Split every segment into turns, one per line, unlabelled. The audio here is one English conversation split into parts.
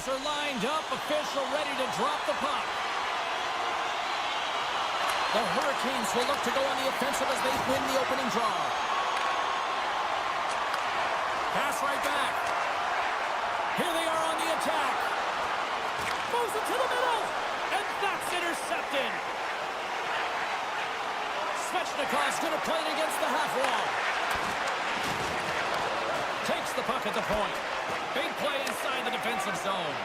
players are lined up, official ready to drop the puck. The Hurricanes will look to go on the offensive as they win the opening draw. Pass right back. Here they are on the attack. Moves it to the middle, and that's intercepted. Svechnikov's going to play it against the half wall. Takes the puck at the point. Big play inside the defensive zone.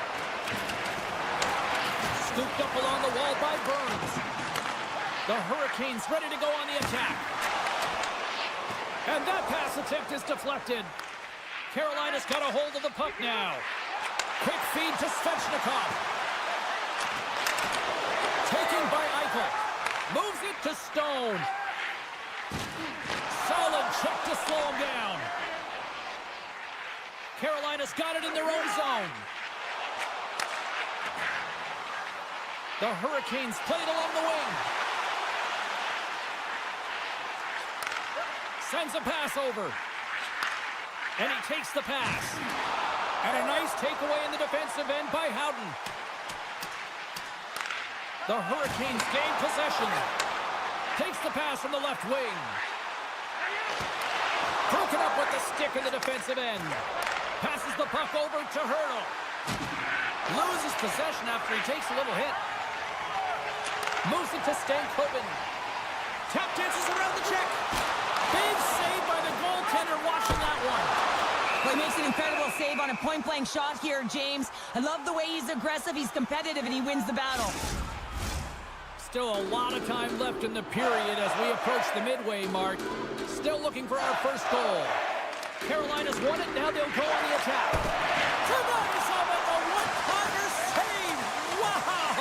Scooped up along the wall by Burns. The Hurricanes ready to go on the attack. And that pass attempt is deflected. Carolina's got a hold of the puck now. Quick feed to Svechnikov. Taken by Eichel. Moves it to Stone. Solid check to slow him down. Carolina's got it in their own zone. The Hurricanes played along the wing. Sends a pass over. And he takes the pass. And a nice takeaway in the defensive end by Howden. The Hurricanes gain possession. Takes the pass from the left wing. Broken up with the stick in the defensive end. Passes the puck over to Hurdle. Loses possession after he takes a little hit. Moves it to Stankoven. Tap dances around the check. Big save by the goaltender watching that one.
Well, he makes an incredible save on a point-blank shot here, James. I love the way he's aggressive, he's competitive, and he wins the battle.
Still a lot of time left in the period as we approach the midway mark. Still looking for our first goal. Carolina's won it, now they'll go on the attack. Tremendous with a one-timer save! Wow!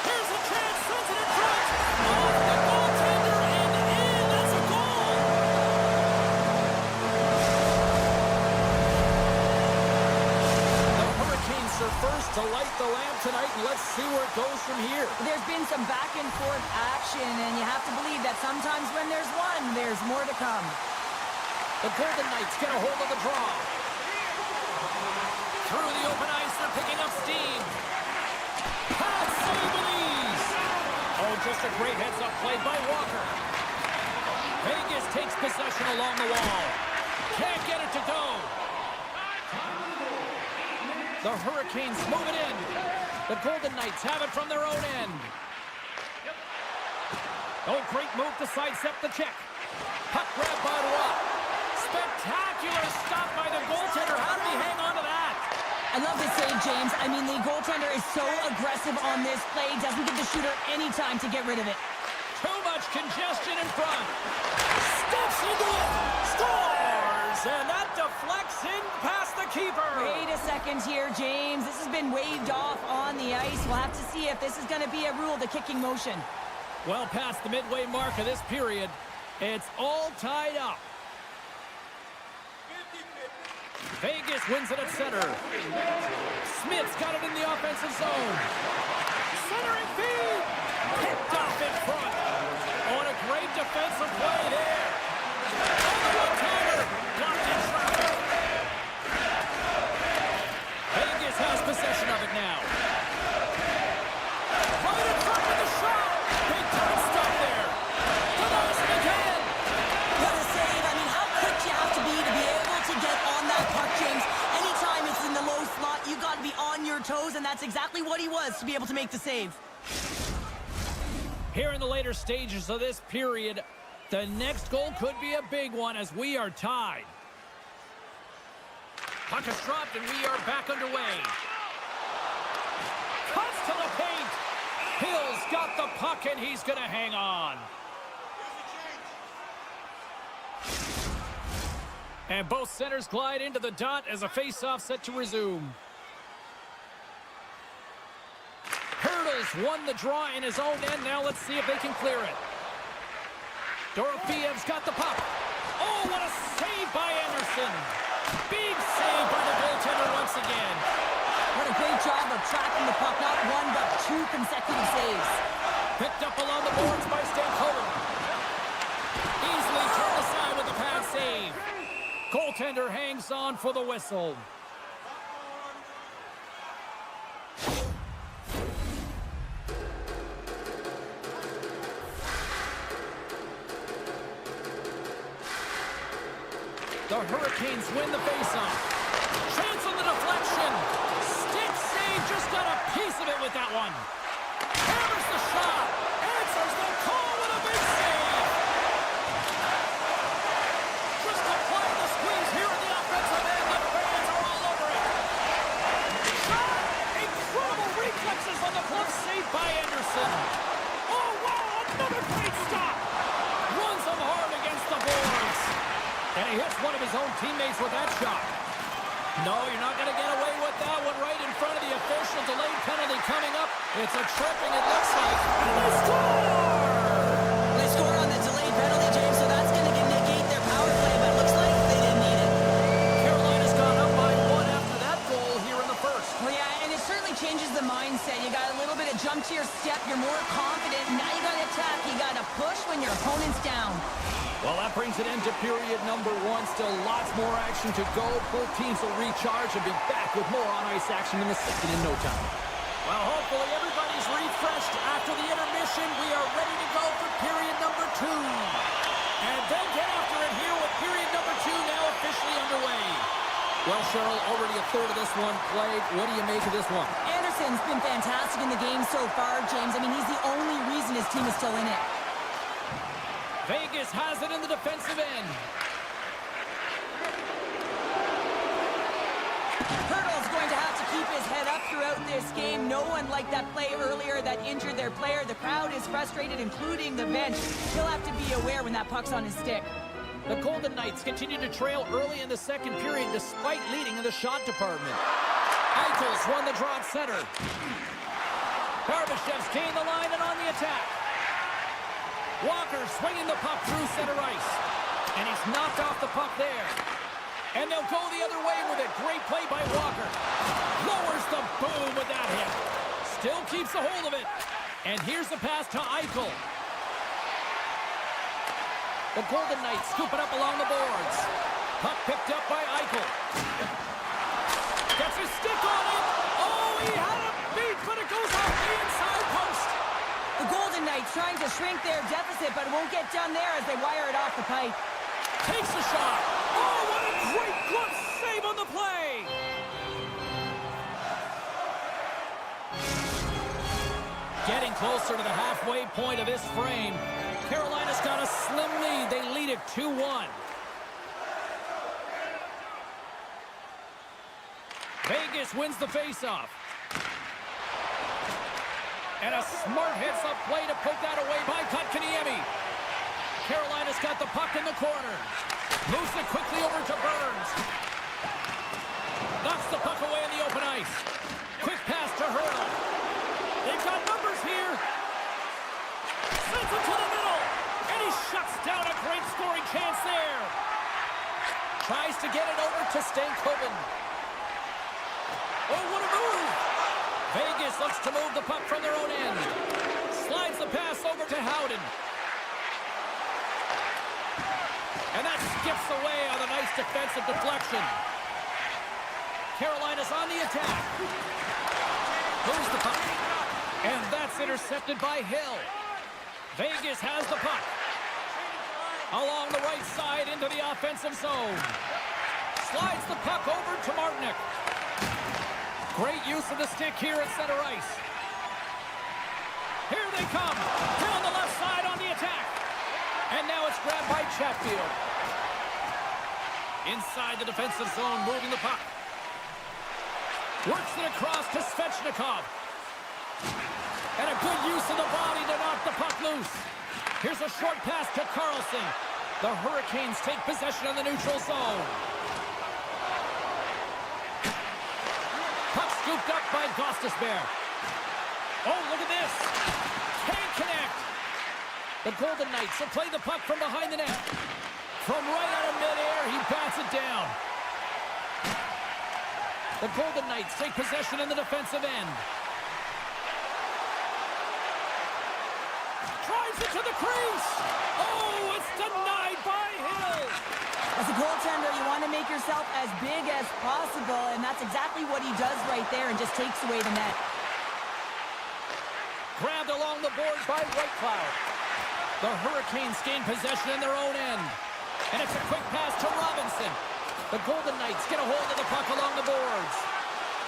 Here's a chance, sends it in front! Off the goaltender and in! That's a goal! The Hurricanes are first to light the lamp tonight, and let's see where it goes from here.
There's been some back-and-forth action, and you have to believe that sometimes when there's one, there's more to come.
The Golden Knights get a hold of the draw. Through the open ice, they're picking up steam. Pass save with ease. Oh, just a great heads-up play by Walker. Vegas takes possession along the wall. Can't get it to go. The Hurricanes move it in. The Golden Knights have it from their own end. Oh, great move to sidestep the check. Puck grab by Watt. Spectacular stop by the goaltender. How did he hang on to that?
I love this save, James. I mean, the goaltender is so aggressive on this play. Doesn't give the shooter any time to get rid of it.
Too much congestion in front. Steps into it. Scores! And that deflects in past the keeper.
Wait a second here, James. This has been waved off on the ice. We'll have to see if this is going to be a rule, the kicking motion.
Well past the midway mark of this period. It's all tied up. Vegas wins it at center. Smith's got it in the offensive zone. Centering feed. Picked off in front. On a great defensive play there. On the one-timer. Blocked in traffic. Vegas has possession of it now. Right in front of the shot. Big time stop there. Denies it again.
What a save. I mean, how quick you have to be able to get on that puck, James. Anytime it's in the low slot, you got to be on your toes, and that's exactly what he was to be able to make the save.
Here in the later stages of this period, the next goal could be a big one as we are tied. Puck is dropped and we are back underway. Cuts to the paint. Hill's got the puck and he's going to hang on. And both centers glide into the dot as a face-off set to resume. Hurdles won the draw in his own end. Now let's see if they can clear it. Dorofiev's got the puck. Oh, what a save by Anderson. Big save by the goaltender once again.
What a great job of tracking the puck. Not one, but two consecutive saves.
Picked up along the boards by Stankoven. Easily turned aside with the pad save. Goaltender hangs on for the whistle. Hurricanes win the faceoff. Chance on the deflection. Stick save, just got a piece of it with that one. Hammers the shot. Answers the call with a big save. Just applying the squeeze here in the offensive end. The fans are all over it. Shot. Incredible reflexes on the glove save by Anderson. Oh, wow, another great stop. Runs him hard against the boards. And he hits one of his own teammates with that shot. No, you're not going to get away with that one right in front of the official. Delayed penalty coming up. It's a tripping, it looks like. And they score!
They score on the delayed penalty, James, so that's going to negate their power play, but it looks like they didn't need it.
Carolina's gone up by one after that goal here in the first.
Well, yeah, and it certainly changes the mindset. You got a little bit of jump to your step. You're more confident. Now you got to attack. You got to push when your opponent's down.
Well, that brings it into period number one. Still lots more action to go. Both teams will recharge and be back with more on-ice action in the second in no time. Well, hopefully everybody's refreshed after the intermission. We are ready to go for period number two. And then get after it here with period number two now officially underway. Well, Cheryl, already a third of this one played. What do you make of this one?
Anderson's been fantastic in the game so far, James. I mean, he's the only reason his team is still in it.
Vegas has it in the defensive end.
Hurdle's going to have to keep his head up throughout this game. No one liked that play earlier that injured their player. The crowd is frustrated, including the bench. He'll have to be aware when that puck's on his stick.
The Golden Knights continue to trail early in the second period despite leading in the shot department. Eichel's won the draw at center. Barbashev's gained the line and on the attack. Walker swinging the puck through center ice. And he's knocked off the puck there. And they'll go the other way with it. Great play by Walker. Lowers the boom with that hit. Still keeps a hold of it. And here's the pass to Eichel. The Golden Knights scoop it up along the boards. Puck picked up by Eichel. Gets his stick on it. Oh, he had a beat, but it goes off the inside post.
The Golden Knights trying to shrink their deficit, but it won't get done there as they wire it off the pipe.
Takes the shot. Oh, what a great glove save on the play. Getting closer to the halfway point of this frame. Carolina's got a slim lead. They lead it 2-1. Vegas wins the faceoff. And a smart heads-up play to poke that away by Kotkaniemi. Carolina's got the puck in the corner. Moves it quickly over to Burns. Knocks the puck away in the open ice. Quick pass to Hurdle. They've got numbers here. Sends it to the middle. And he shuts down a great scoring chance there. Tries to get it over to Stankoven. Oh, what a move. Vegas looks to move the puck from their own end. Slides the pass over to Howden. And that skips away on a nice defensive deflection. Carolina's on the attack. Moves the puck. And that's intercepted by Hill. Vegas has the puck. Along the right side into the offensive zone. Slides the puck over to Martinick. Great use of the stick here at center ice. Here they come. Hill on the left side on the attack. And now it's grabbed by Chatfield. Inside the defensive zone, moving the puck. Works it across to Svechnikov. And a good use of the body to knock the puck loose. Here's a short pass to Carlson. The Hurricanes take possession of the neutral zone. Puck scooped up by Gostisbehere. Oh, look at this. Can't connect. The Golden Knights will play the puck from behind the net. From right out of midair, he bats it down. The Golden Knights take possession in the defensive end. Drives it to the crease. Oh, it's denied by Hill.
As a goaltender, you want to make yourself as big as possible, and that's exactly what he does right there and just takes away the net.
Grabbed along the boards by Whitecloud. The Hurricanes gain possession in their own end. And it's a quick pass to Robinson. The Golden Knights get a hold of the puck along the boards.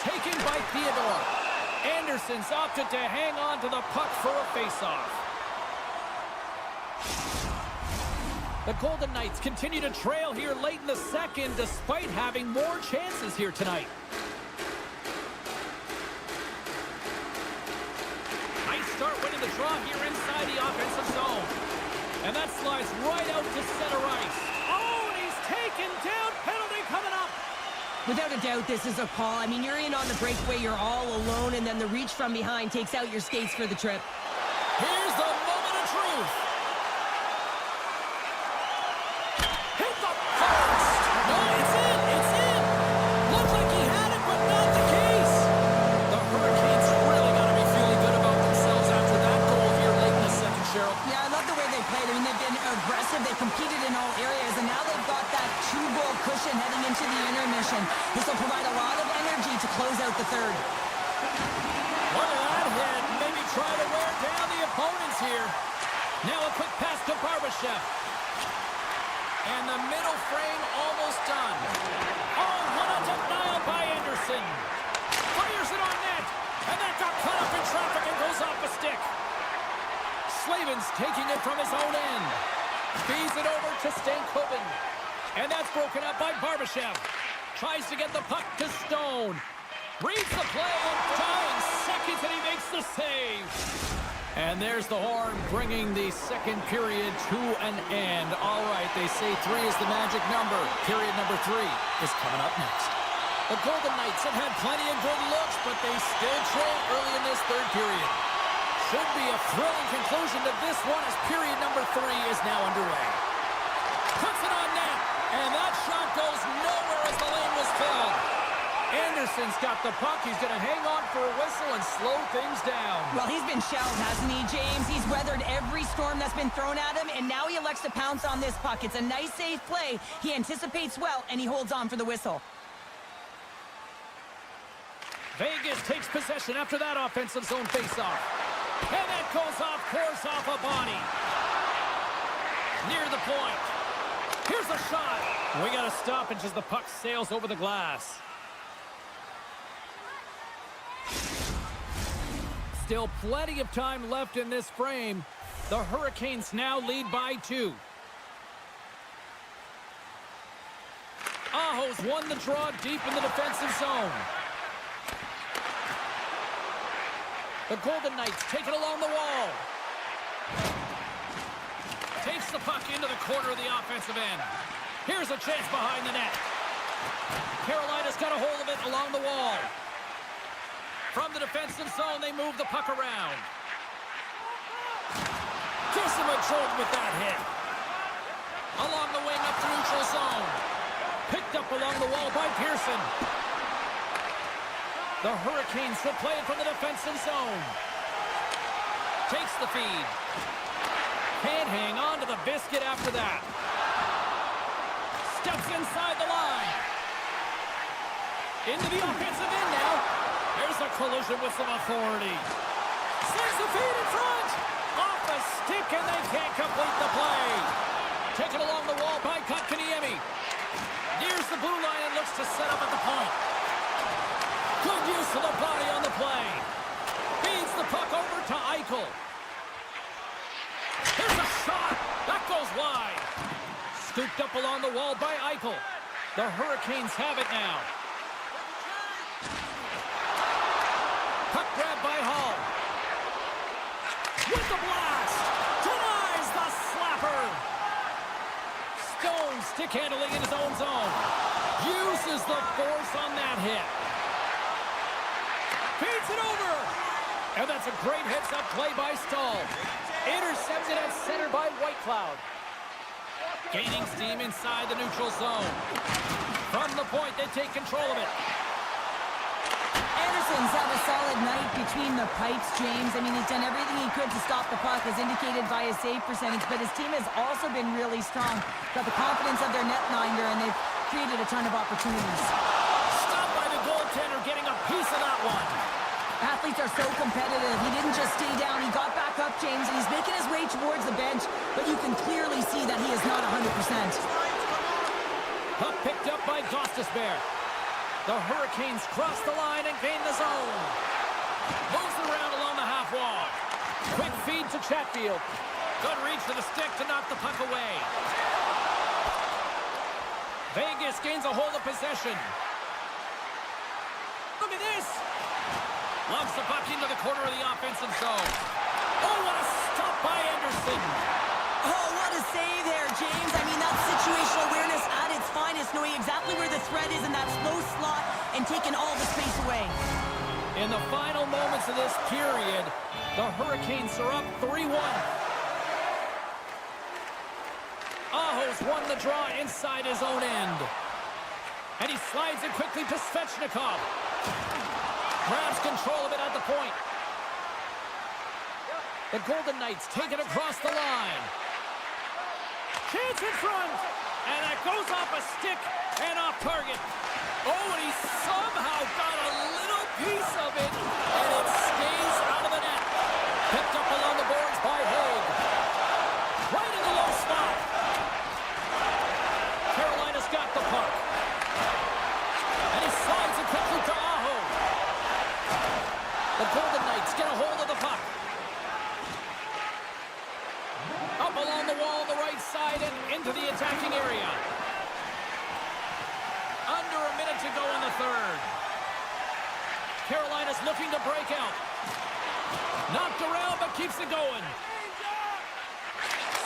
Taken by Theodore. Anderson's opted to hang on to the puck for a faceoff. The Golden Knights continue to trail here late in the second despite having more chances here tonight. Nice start winning the draw here inside the offensive zone. And that slides right out to center ice. Oh, and he's taken down. Penalty coming up.
Without a doubt, this is a call. I mean, you're in on the breakaway, you're all alone, and then the reach from behind takes out your skates for the trip.
Here's the moment of truth. Hit the post. No, it's in. It's in. Looked like he had it, but not the case. The Hurricanes really got to be feeling good about themselves after that goal here late in the second, Cheryl.
Yeah, I love the way they played. I mean, they've been aggressive. They competed in all areas, and now they've got that two-goal cushion heading into the intermission. This will provide a lot of energy to close out the third.
Look at that hit. Maybe try to wear down the opponents here. Now a quick pass to Barbashev. And the middle frame almost done. Oh, what a denial by Anderson. Fires it on net. And that got cut up in traffic and goes off the stick. Slavin's taking it from his own end. Feeds it over to Stankoven. And that's broken up by Barbashev. Tries to get the puck to Stone. Reads the play in dying seconds, and he makes the save. And there's the horn bringing the second period to an end. All right, they say 3 is the magic number. Period number 3 is coming up next. The Golden Knights have had plenty of good looks, but they still trail early in this third period. Should be a thrilling conclusion to this one as period number 3 is now underway. Puts it on net, and that shot goes nowhere as the lane was filled. Anderson's got the puck. He's going to hang on for a whistle and slow things down.
Well, he's been shelled, hasn't he, James? He's weathered every storm that's been thrown at him, and now he elects to pounce on this puck. It's a nice, safe play. He anticipates well, and he holds on for the whistle.
Vegas takes possession after that offensive zone faceoff. And that goes off course off a body. Near the point. Here's a shot. We got to stop it as the puck sails over the glass. Still plenty of time left in this frame. The Hurricanes now lead by 2. Aho's won the draw deep in the defensive zone. The Golden Knights take it along the wall. Takes the puck into the corner of the offensive end. Here's a chance behind the net. Carolina's got a hold of it along the wall. From the defensive zone, they move the puck around. Gives him a jolt with that hit. Along the wing up the neutral zone. Picked up along the wall by Pearson. The Hurricanes will play it from the defensive zone. Takes the feed. Can't hang on to the biscuit after that. Steps inside the line. Into the offensive end now. There's a collision with some authority. Sends the feed in front. Off a stick, and they can't complete the play. Taken along the wall by Kotkaniemi. Nears the blue line and looks to set up at the point. Good use of the body on the play. Feeds the puck over to Eichel. Here's a shot. That goes wide. Scooped up along the wall by Eichel. The Hurricanes have it now. Puck grab by Hall. With the blast. Denies the slapper. Stone stick handling in his own zone. Uses the force on that hit. Feeds it over. And that's a great heads-up play by Stahl. Intercepted at center by Whitecloud. Gaining steam inside the neutral zone. From the point, they take control of it.
Anderson's had a solid night between the pipes, James. I mean, he's done everything he could to stop the puck, as indicated by his save percentage, but his team has also been really strong. Got the confidence of their netminder, and they've created a ton of opportunities.
Stopped by the goaltender, getting a piece of that one.
Athletes are so competitive. He didn't just stay down. He got back up, James, and he's making his way towards the bench, but you can clearly see that he is not 100%.
Puck picked up blocked by Gostisbehere. The Hurricanes cross the line and gain the zone. Moves around along the half wall. Quick feed to Chatfield. Good reach to the stick to knock the puck away. Vegas gains a hold of possession. Look at this. Lumps the puck into the corner of the offensive zone. Oh, what a stop by Anderson.
Oh, what a save there, James. I mean, that's situational awareness at its finest, knowing exactly where the threat is in that slow slot and taking all the space away.
In the final moments of this period, the Hurricanes are up 3-1. Aho's won the draw inside his own end. And he slides it quickly to Svechnikov. Grabs control of it at the point. The Golden Knights take it across the line. Chance in front. And that goes off a stick and off target. Oh, and he somehow got a little piece of it. And it stays out of the net. Picked up along the boards by Haig. Right in the low spot. Carolina's got the puck. And he slides it quickly to Aho. The Golden Knights get a hold of the puck. Up along the wall on the right side and into the attacking area. Under a minute to go in the third. Carolina's looking to break out. Knocked around but keeps it going.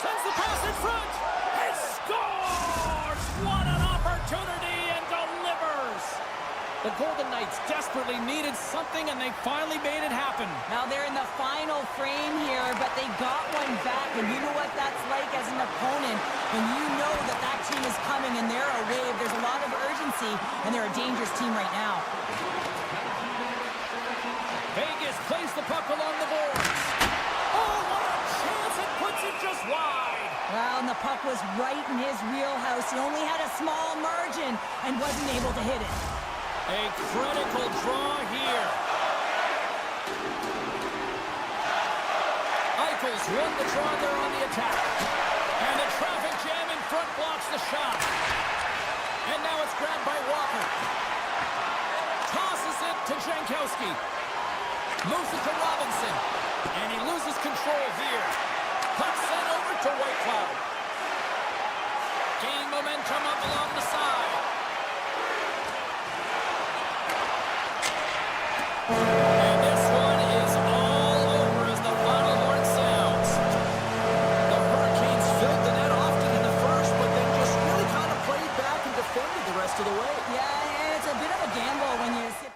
Sends the pass in front. He scores! What an opportunity and delivers! The Golden Knights desperately needed something, and they finally made it happen.
Now they're in the final frame here, but they got one back, and you know what that's like as an opponent when you know that that team is coming and they're a wave. There's a lot of urgency, and they're a dangerous team right now.
Vegas plays the puck along the boards. Oh, what a chance! It puts it just wide.
Well, and the puck was right in his wheelhouse. He only had a small margin and wasn't able to hit it.
A critical draw here. Eichel's won the draw there on the attack. And the traffic jam in front blocks the shot. And now it's grabbed by Walker. Tosses it to Jankowski. Moves it to Robinson. And he loses control here. Puck sent over to Whitecloud. Gaining momentum up along the side. And this one is all over as the final horn sounds. The Hurricanes filled the net often in the first, but then just really kind of played back and defended the rest of the way.
Yeah, it's a bit of a gamble when you sit.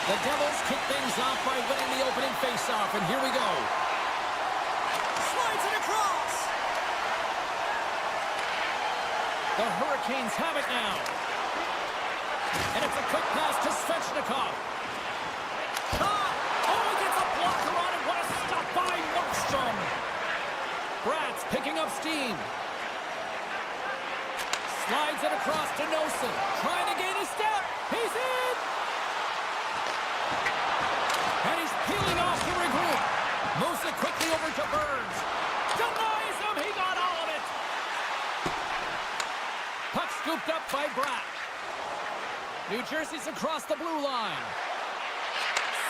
The Devils kick things off by winning the opening faceoff, and here we go. Slides it across. The Hurricanes have it now. And it's a quick pass to Svechnikov. Shot! Oh, he gets a blocker on it. What a stop by Markstrom. Bratz picking up steam. Slides it across to Nosen. Trying to gain a step. He's in! And he's peeling off to regroup. Moves it quickly over to Burns. Denies him. He got all of it. Puck scooped up by Bratt. New Jersey's across the blue line.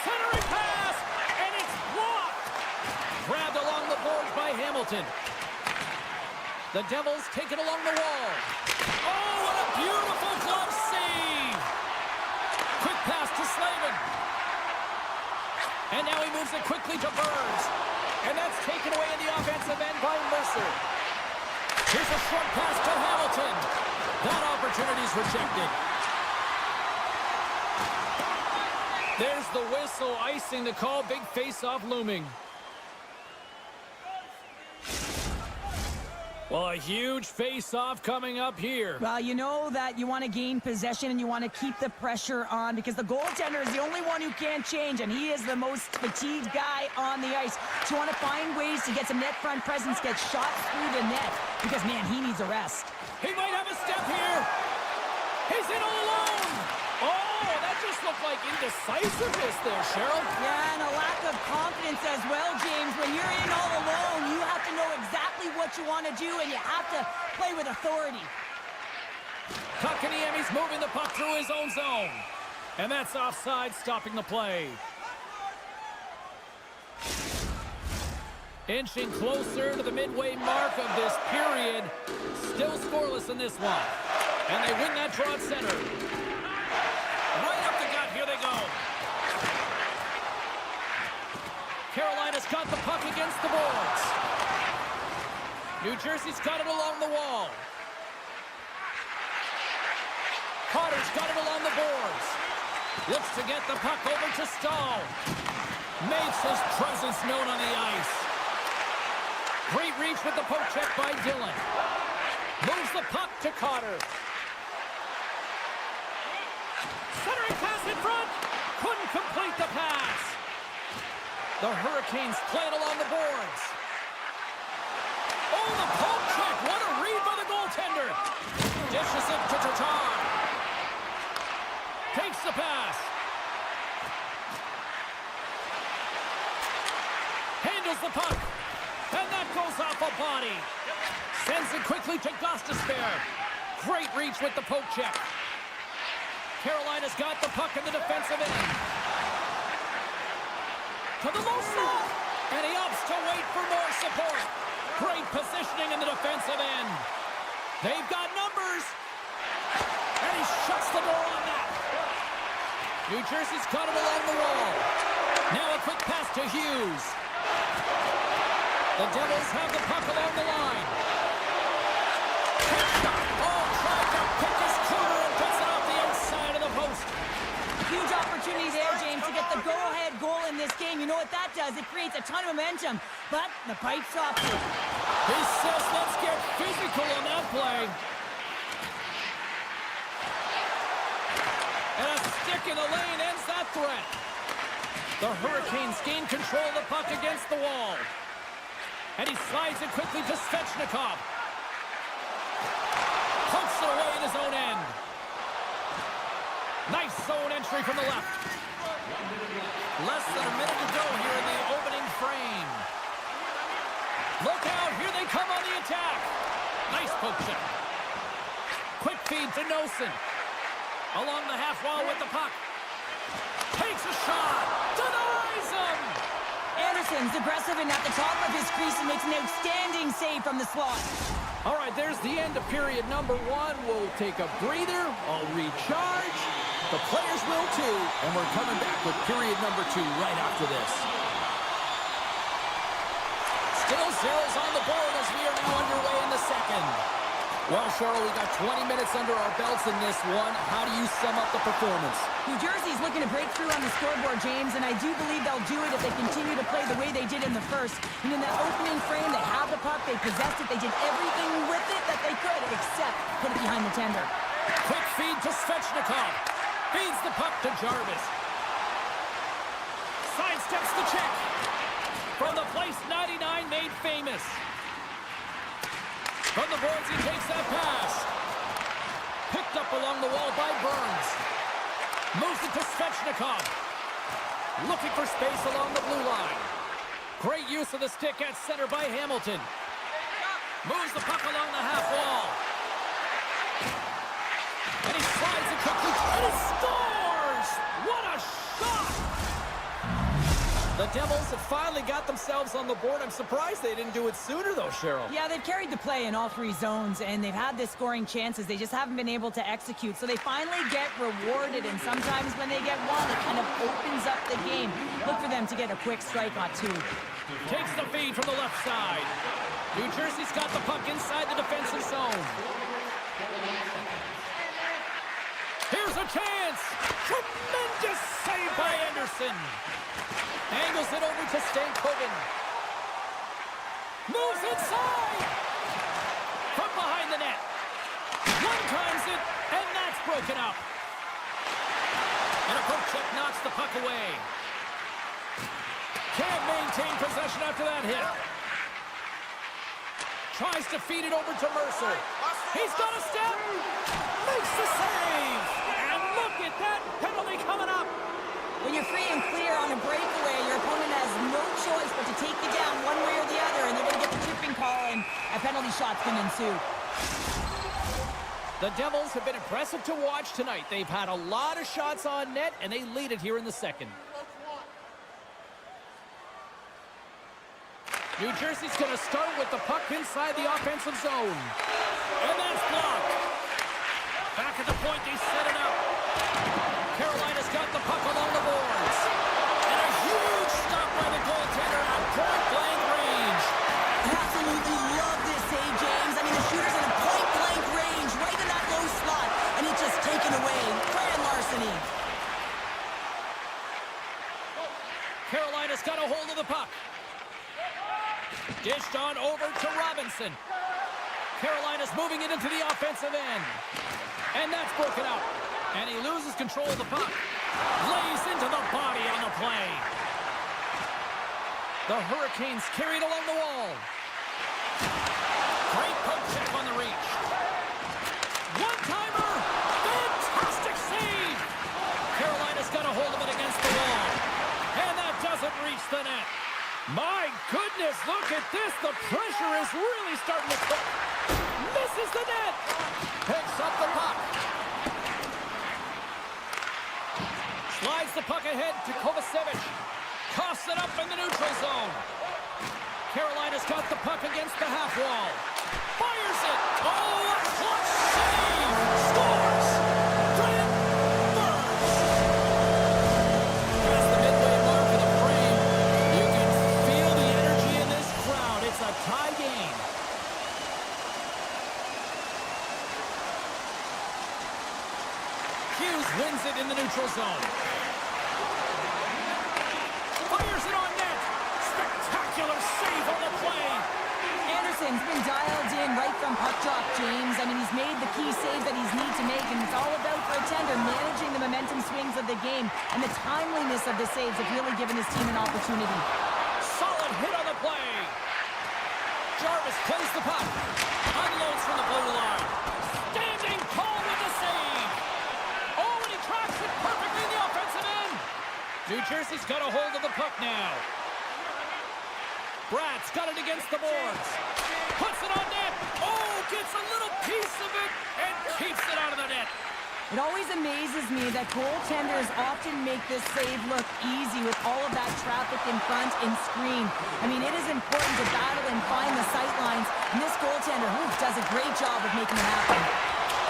Centering pass. And it's blocked. Grabbed along the boards by Hamilton. The Devils take it along the wall. Oh, what a beautiful glove save. Quick pass to Slavin. And now he moves it quickly to Burns. And that's taken away in the offensive end by Mercer. Here's a short pass to Hamilton. That opportunity's rejected. There's the whistle, icing the call. Big face-off looming. Well, a huge face-off coming up here.
Well, you know that you want to gain possession and you want to keep the pressure on because the goaltender is the only one who can't change, and he is the most fatigued guy on the ice. So you want to find ways to get some net front presence, get shots through the net because, man, he needs a rest.
He might have a step here. He's in all alone. Oh, that just looked like indecisiveness there, Cheryl.
Yeah, and a lack of confidence as well, James. When you're in all alone, you have to know exactly what you want to do, and you have to play with authority.
Kotkaniemi's moving the puck through his own zone. And that's offside, stopping the play. Inching closer to the midway mark of this period. Still scoreless in this one. And they win that draw at center. Right up the gut, here they go. Carolina's got the puck against the boards. New Jersey's got it along the wall. Carter's got it along the boards. Looks to get the puck over to Stahl. Makes his presence known on the ice. Great reach with the poke check by Dillon. Moves the puck to Carter. Centering pass in front. Couldn't complete the pass. The Hurricanes play it along the boards. Oh, the poke check. What a read by the goaltender. Dishes it to Tatar. Takes the pass. Handles the puck. And that goes off a body. Sends it quickly to Gostisbehere. Great reach with the poke check. Carolina's got the puck in the defensive end. To the low slot. And he opts to wait for more support. Great positioning in the defensive end. They've got numbers. And he shuts the door on that. New Jersey's got it along the wall. Now a quick pass to Hughes. The Devils have the puck along the line. Oh, tried to pick his corner and puts it off the inside of the post.
Huge opportunity there, James, to get the go-ahead goal in this game. You know what that does? It creates a ton of momentum, but the pipe's off.
He says, let's get physical on that play. And a stick in the lane ends that threat. The Hurricanes gain control of the puck against the wall. And he slides it quickly to Svechnikov. Pokes it away in his own end. Nice zone entry from the left. Less than a minute to go here in the opening frame. Look out, here they come on the attack. Nice poke check. Quick feed to Nosen. Along the half wall with the puck. Takes a shot. Denies him.
Anderson's aggressive and at the top of his crease and makes an outstanding save from the slot.
All right, there's the end of period number one. We'll take a breather. I'll recharge. The players will too. And we're coming back with period number two right after this. Still zeros on the board as we are now underway in the second. Well, Cheryl, we got 20 minutes under our belts in this one. How do you sum up the performance?
New Jersey's looking to break through on the scoreboard, James, and I do believe they'll do it if they continue to play the way they did in the first. And in that opening frame, they had the puck, they possessed it, they did everything with it that they could, except put it behind the tender.
Quick feed to Svechnikov. Feeds the puck to Jarvis. Sidesteps the check. From the place 99 made famous. From the boards, he takes that pass. Picked up along the wall by Burns. Moves it to Svechnikov. Looking for space along the blue line. Great use of the stick at center by Hamilton. Moves the puck along the half wall. And he slides it quickly, and he scores! What a shot! The Devils have finally got themselves on the board. I'm surprised they didn't do it sooner, though, Cheryl.
Yeah, they've carried the play in all three zones, and they've had the scoring chances. They just haven't been able to execute. So they finally get rewarded, and sometimes when they get one, it kind of opens up the game. Look for them to get a quick strike on two.
Takes the feed from the left side. New Jersey's got the puck inside the defensive zone. Here's a chance. Tremendous save by Anderson. Angles it over to Stankoven. Moves inside. From behind the net. One times it, and that's broken up. And a poke check knocks the puck away. Can't maintain possession after that hit. Tries to feed it over to Mercer. He's got a step. Makes the save. And look at that penalty coming up.
When you're free and clear on a breakaway, your opponent has no choice but to take you down one way or the other, and they're going to get the tripping call, and a penalty shot's going to ensue.
The Devils have been impressive to watch tonight. They've had a lot of shots on net, and they lead it here in the second. New Jersey's going to start with the puck inside the offensive zone. And that's blocked. Back at the point, they set it up. Carolina's got the puck along the boards. And a huge stop by the goaltender at point-blank range.
Absolutely love this save, James. I mean, the shooter's in a point-blank range, right in that low slot, and it's just taken away. Grand larceny.
Carolina's got a hold of the puck. Dished on over to Robinson. Carolina's moving it into the offensive end. And that's broken up. And he loses control of the puck. Lays into the body on the play. The Hurricanes carried along the wall. Great poke check on the reach. One-timer. Fantastic save. Carolina's got a hold of it against the wall. And that doesn't reach the net. My goodness, look at this. The pressure is really starting to cook. Misses the net. Picks up the puck. Slides the puck ahead to Kovacevic. Coughs it up in the neutral zone. Carolina's got the puck against the half wall. Fires it. Oh, a clutch save. Scores. Brent Burns. Past the midway mark of the frame. You can feel the energy in this crowd. It's a tie game. Hughes wins it in the neutral zone. Fires it on net. Spectacular save on the play.
Anderson's been dialed in right from puck drop, James. I mean, he's made the key save that he's need to make, and it's all about for a tender managing the momentum swings of the game, and the timeliness of the saves have really given his team an opportunity.
Solid hit on the play. Jarvis plays the puck. Unloads from the blue line. Standing tall with the save. Oh, and he tracks it perfectly in the offensive end. New Jersey's got a hold of the puck now. Brad's got it against the boards. Puts it on net. Oh, gets a little piece of it and keeps it out of the net.
It always amazes me that goaltenders often make this save look easy with all of that traffic in front and screen. I mean, it is important to battle and find the sight lines, and this goaltender does a great job of making it happen.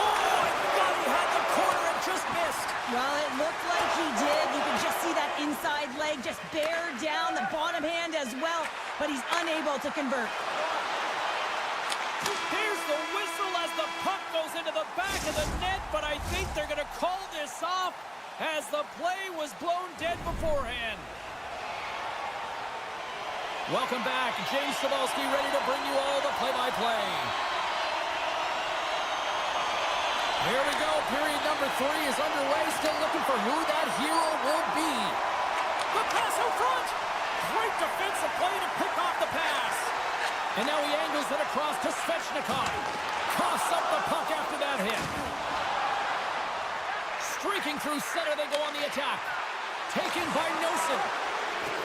Oh, I thought he had the corner and just missed.
Well, it looked like he did. You can just see that inside leg just bear down, the bottom hand as well, but he's unable to convert.
There's the whistle as the puck goes into the back of the net, but I think they're going to call this off as the play was blown dead beforehand. Welcome back. James Cebulski ready to bring you all the play-by-play. Here we go. Period number 3 is underway. Still looking for who that hero will be. The pass out front. Great defensive play to pick off the pass. And now he angles it across to Svechnikov. Coughs up the puck after that hit. Streaking through center, they go on the attack. Taken by Nosen.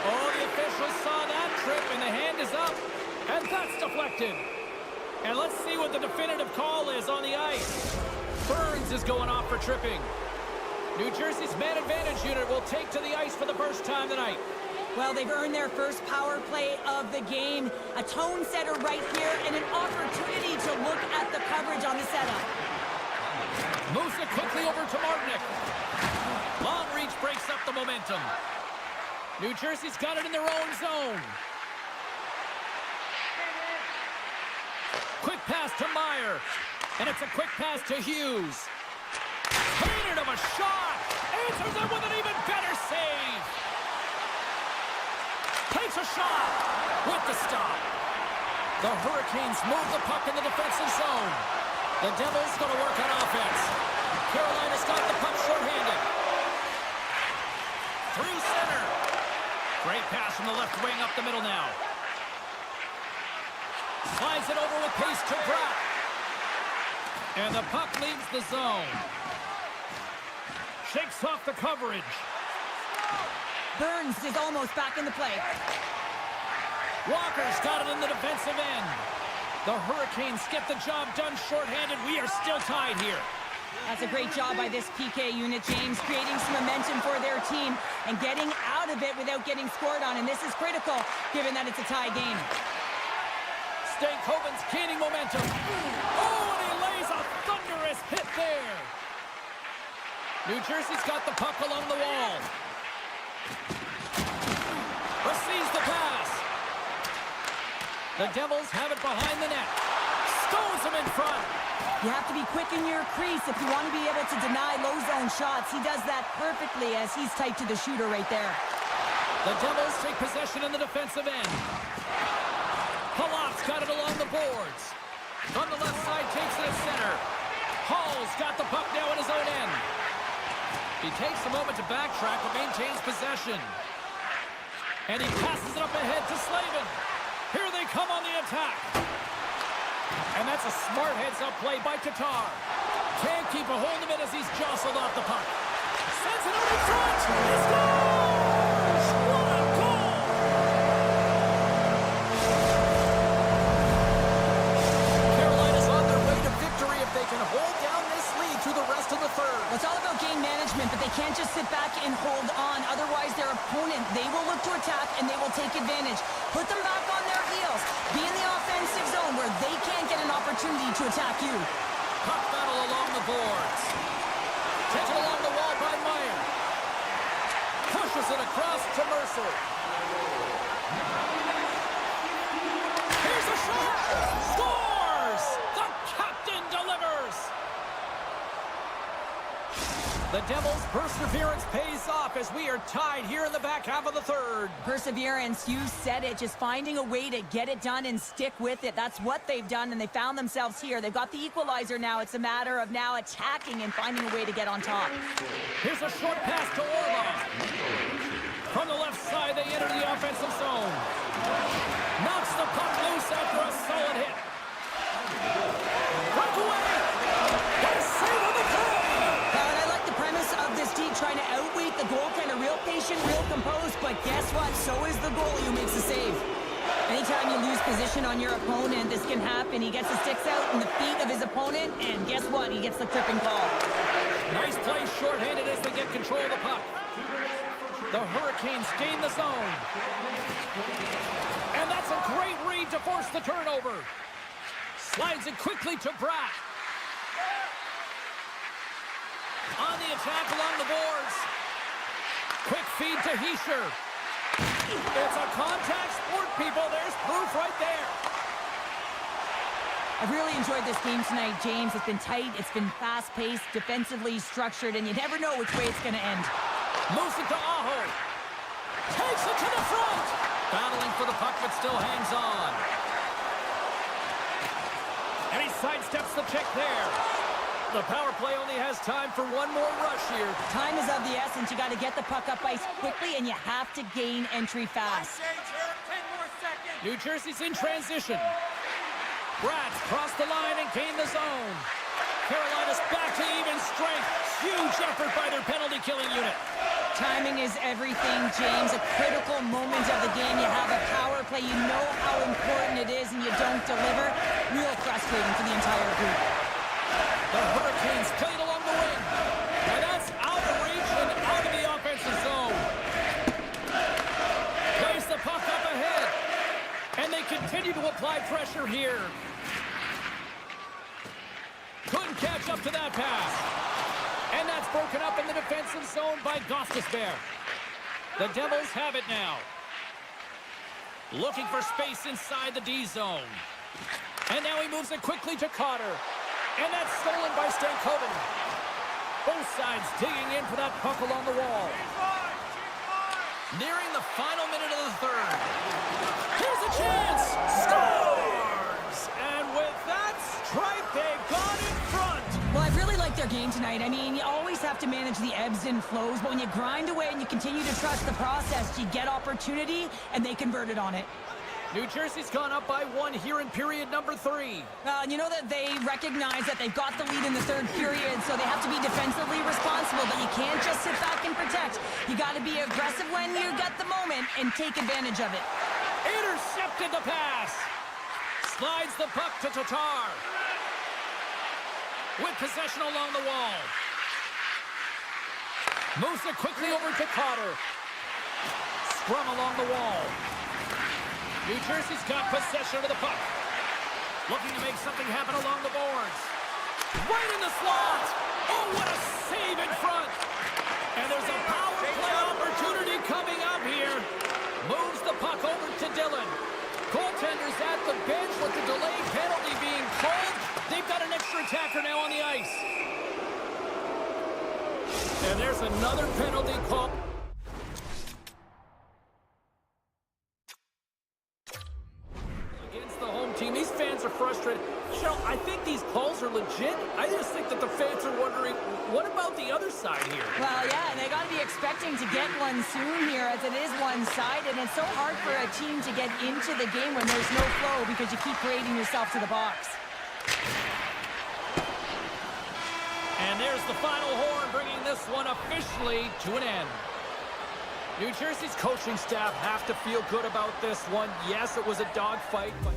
Oh, the officials saw that trip, and the hand is up. And that's deflected. And let's see what the definitive call is on the ice. Burns is going off for tripping. New Jersey's man advantage unit will take to the ice for the first time tonight.
Well, they've earned their first power play of the game. A tone setter right here and an opportunity to look at the coverage on the setup.
Moves it quickly over to Martinick. Long reach breaks up the momentum. New Jersey's got it in their own zone. Quick pass to Meyer. And it's a quick pass to Hughes. Painted him a shot. Answers it with an even better save. Takes a shot with the stop. The Hurricanes move the puck in the defensive zone. The Devils going to work on offense. Carolina's got the puck shorthanded. Through center. Great pass from the left wing up the middle now. Slides it over with pace to Pratt. And the puck leaves the zone. Shakes off the coverage.
Burns is almost back in the play.
Walker's got it in the defensive end. The Hurricanes get the job done shorthanded. We are still tied here.
That's a great job by this PK unit, James, creating some momentum for their team and getting out of it without getting scored on. And this is critical, given that it's a tie game.
Stankoven's gaining momentum. Oh, and he lays a thunderous hit there. New Jersey's got the puck along the wall. Receives the pass. The Devils have it behind the net. Stones him in front.
You have to be quick in your crease if you want to be able to deny low zone shots. He does that perfectly as he's tight to the shooter right there.
The Devils take possession in the defensive end. Palat's got it along the boards. From the left side, takes it at center. Hall's got the puck now in his own end. He takes a moment to backtrack but maintains possession. And he passes it up ahead to Slavin. Here they come on the attack. And that's a smart heads-up play by Tatar. Can't keep a hold of it as he's jostled off the puck. Sends it over front. He scores! What a goal! Carolina's on their way to victory if they can hold down this lead through the rest of the third.
Well, it's all about game management, but they can't just sit back and hold on. Otherwise, their opponent, they will look to attack and they will take advantage. Put them back on their heels. Be in the offensive zone where they can't get an opportunity to attack you.
Puck battle along the boards. Taken along the wall by Meyer. Pushes it across to Mercer. Here's a shot. Scores! The captain delivers. The Devils' perseverance pays off as we are tied here in the back half of the third.
Perseverance, you said it. Just finding a way to get it done and stick with it. That's what they've done, and they found themselves here. They've got the equalizer now. It's a matter of now attacking and finding a way to get on top.
Here's a short pass to Orlov. From the left side, they enter the offensive zone. Knocks the puck loose after a solid hit. Breakaway! What a save on the play!
And I like the premise of this team trying to outweight the goaltender. Real patient, real composed, but guess what? So is the goalie who makes the save. Anytime you lose position on your opponent, this can happen. He gets the sticks out in the feet of his opponent, and guess what? He gets the tripping call.
Nice play shorthanded as they get control of the puck. The Hurricanes gain the zone. And that's a great read to force the turnover. Slides it quickly to Bratt. On the attack along the boards. Quick feed to Hischier. It's a contact sport, people. There's proof right there.
I've really enjoyed this game tonight, James. It's been tight, it's been fast-paced, defensively structured, and you never know which way it's going to end.
Moves it to Aho. Takes it to the front. Battling for the puck, but still hangs on. And he sidesteps the check there. The power play only has time for one more rush here.
Time is of the essence. You got to get the puck up ice quickly, and you have to gain entry fast.
10 more seconds.
New Jersey's in transition. Brats cross the line and gain the zone. Carolina's back to even strength. Huge effort by their penalty-killing unit.
Timing is everything, James. A critical moment of the game. You have a power play. You know how important it is, and you don't deliver. Real frustrating for the entire group.
The Hurricanes played along the wing. And that's out of reach and out of the offensive zone. Plays the puck up ahead. And they continue to apply pressure here. Couldn't catch up to that pass. And that's broken up in the defensive zone by Gostisbehere. The Devils have it now. Looking for space inside the D zone. And now he moves it quickly to Cotter. And that's stolen by Stankoven. Both sides digging in for that puck along the wall. Nearing the final minute of the third. Here's a chance! Scores! And with that strike, they've gone in front.
Well, I really like their game tonight. I mean, you always have to manage the ebbs and flows, but when you grind away and you continue to trust the process, you get opportunity, and they converted on it.
New Jersey's gone up by 1 here in period number 3.
And you know that they recognize that they've got the lead in the third period, so they have to be defensively responsible, but you can't just sit back and protect. You got to be aggressive when you get the moment and take advantage of it.
Intercepted the pass. Slides the puck to Tatar. With possession along the wall. Moves it quickly over to Cotter. Scrum along the wall. New Jersey's got possession of the puck. Looking to make something happen along the boards. Right in the slot. Oh, what a save in front. And there's a power play opportunity coming up here. Moves the puck over to Dillon. Goaltenders at the bench with the delayed penalty being called. They've got an extra attacker now on the ice. And there's another penalty call. Against the home team. These fans are frustrated. Cheryl, I think these calls are legit. I just think that the fans are wondering, what about the other side here?
Well, yeah, and they got to be expecting to get one soon here as it is one-sided. And it's so hard for a team to get into the game when there's no flow because you keep parading yourself to the box.
And there's the final horn, bringing this one officially to an end. New Jersey's coaching staff have to feel good about this one. Yes, it was a dogfight, but...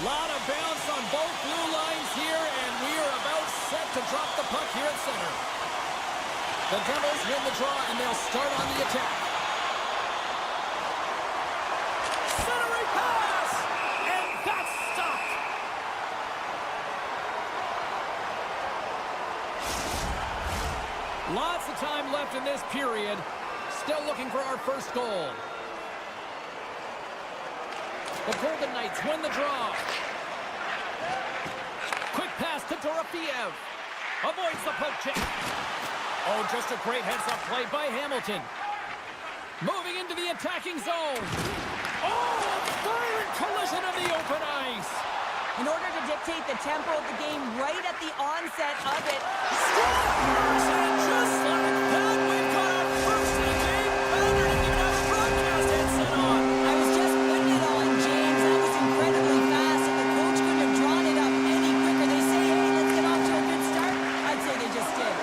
Lot of bounce on both blue lines here, and we are about set to drop the puck here at center. The Devils win the draw, and they'll start on the attack. Centering pass! And that's stopped! Lots of time left in this period. Still looking for our first goal. The Golden Knights win the draw. Quick pass to Dorofeev. Avoids the poke check. Oh, just a great heads-up play by Hamilton. Moving into the attacking zone. Oh, violent collision of the open ice.
In order to dictate the tempo of the game right at the onset of it.
And just like that, we've got our first in the game. Pounder didn't even have a broadcast headset on.
I was just putting it on, James. That was incredibly fast, and the coach couldn't have drawn it up any quicker. They say, hey, let's get off to a good start. I'd say they just did.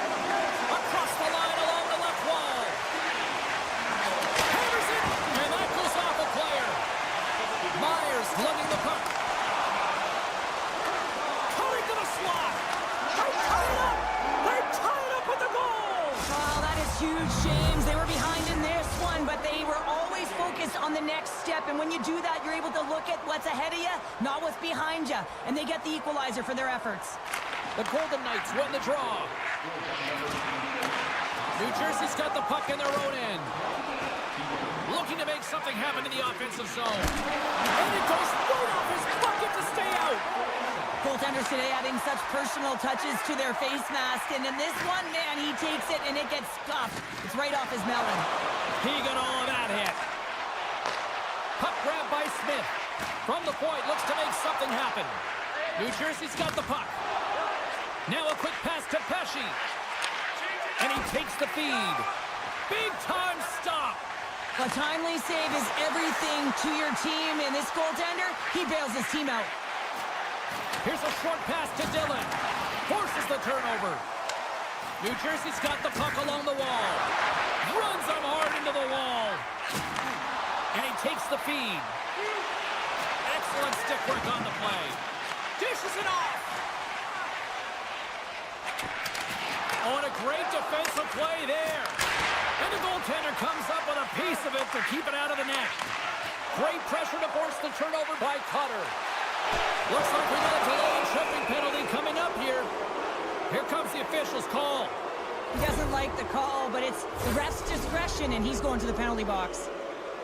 Across the line along the left wall. Hammers it, and that goes off a player. Myers lugging the puck. Coming to the slot. They tie it up. They tie it up with the goal.
Oh, that is huge, James. They were behind in this one, but they were always focused on the next step. And when you do that, you're able to look at what's ahead of you, not what's behind you. And they get the equalizer for their efforts.
The Golden Knights win the draw. New Jersey's got the puck in their own end. Looking to make something happen in the offensive zone. And it goes right off his bucket to stay out.
Goaltenders today adding such personal touches to their face mask. And in this one, man, he takes it and it gets scuffed. It's right off his melon.
He got all of that hit. Puck grab by Smith. From the point, looks to make something happen. New Jersey's got the puck. Now a quick pass to Pesci. And he takes the feed. Big time stop.
A timely save is everything to your team. And this goaltender, he bails his team out.
Here's a short pass to Dillon. Forces the turnover. New Jersey's got the puck along the wall. Runs him hard into the wall. And he takes the feed. Excellent stick work on the play. Dishes it off. Oh, and a great defensive play there. And the goaltender comes up with a piece of it to keep it out of the net. Great pressure to force the turnover by Cutter. Looks like we got a delayed tripping penalty coming up here. Here comes the official's call.
He doesn't like the call, but it's the ref's discretion, and he's going to the penalty box.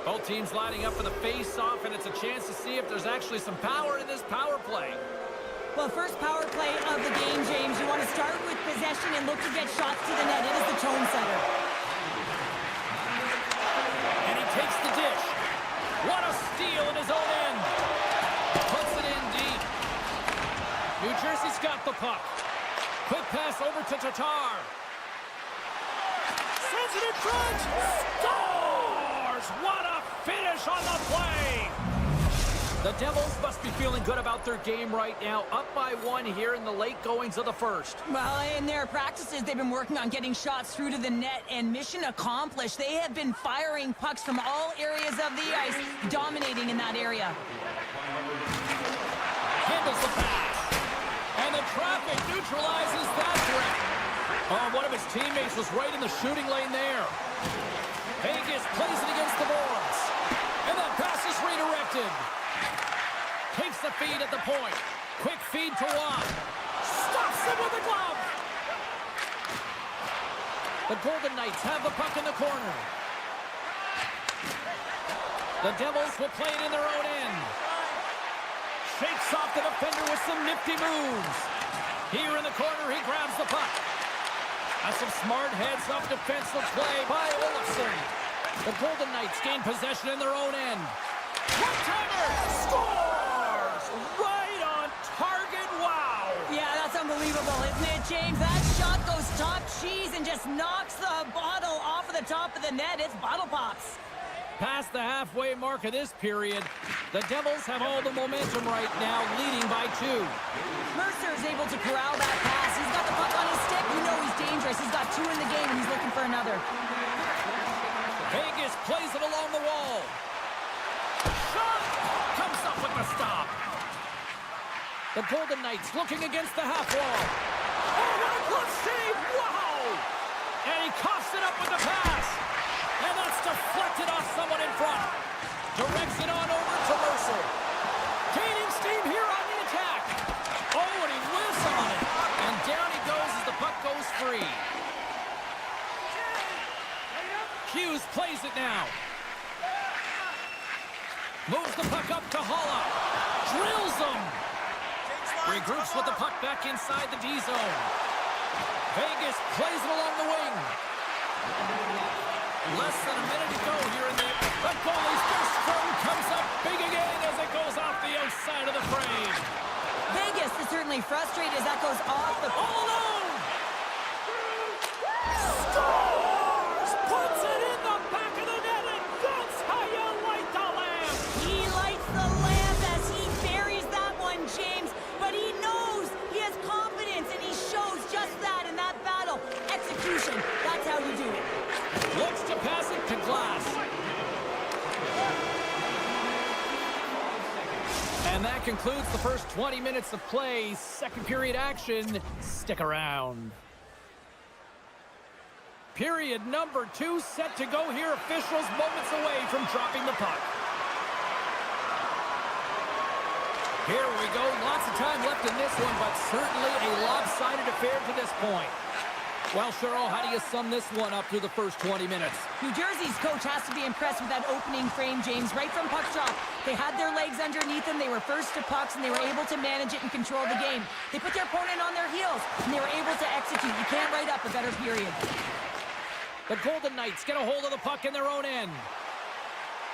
Both teams lining up for the face-off, and it's a chance to see if there's actually some power in this power play.
Well, first power play of the game, James. You want to start with possession and look to get shots to the net. It is the tone setter.
And he takes the dish. What a steal in his own end. Puts it in deep. New Jersey's got the puck. Quick pass over to Tatar. Sends it in front. Scores! What a finish on the play. The Devils must be feeling good about their game right now. Up by 1 here in the late goings of the first.
Well, in their practices, they've been working on getting shots through to the net, and mission accomplished. They have been firing pucks from all areas of the ice, dominating in that area.
Handles the pass. And the traffic neutralizes that threat. Oh, one of his teammates was right in the shooting lane there. Vegas plays it against the boards. And that pass is redirected. Takes the feed at the point. Quick feed to Watt. Stops him with the glove. The Golden Knights have the puck in the corner. The Devils will play it in their own end. Shakes off the defender with some nifty moves. Here in the corner, he grabs the puck. That's some smart heads-up defensive play by Olofsson. The Golden Knights gain possession in their own end. One-timer! Scores! Right on target! Wow!
Yeah, that's unbelievable, isn't it, James? That shot goes top cheese and just knocks the bottle off of the top of the net. It's bottle pops.
Past the halfway mark of this period, the Devils have all the momentum right now, leading by 2.
Mercer's able to corral that pass. He's got the puck on his stick. You know he's dangerous. He's got 2 in the game, and he's looking for another.
Vegas plays it along the wall. Shot! Comes up with the stop. The Golden Knights looking against the half wall. Oh, what a glove save! Wow! And he coughs it up with the pass. And that's deflected off someone in front. Directs it on over to Mercer. Gaining steam here on the attack. Oh, and he whiffs on it. And down he goes as the puck goes free. Hughes plays it now. Moves the puck up to Holla. Drills him. Regroups with the puck back inside the D zone. Vegas plays it along the wing. Less than a minute to go here in the goalie's first throw comes up big again as it goes off the outside of the frame.
Vegas is certainly frustrated as that goes off the...
All alone! Scores! Puts it in the back of the net, and that's how you light the lamp!
He lights the lamp as he buries that one, James. But he knows he has confidence, and he shows just that in that battle. Execution, that's how you do it.
Looks to pass it to Glass. And that concludes the first 20 minutes of play. Second period action. Stick around. Period number 2 set to go here. Officials moments away from dropping the puck. Here we go. Lots of time left in this one, but certainly a lopsided affair to this point. Well, Cheryl, how do you sum this one up through the first 20 minutes?
New Jersey's coach has to be impressed with that opening frame, James. Right from puck drop, they had their legs underneath them. They were first to pucks, and they were able to manage it and control the game. They put their opponent on their heels, and they were able to execute. You can't write up a better period.
The Golden Knights get a hold of the puck in their own end.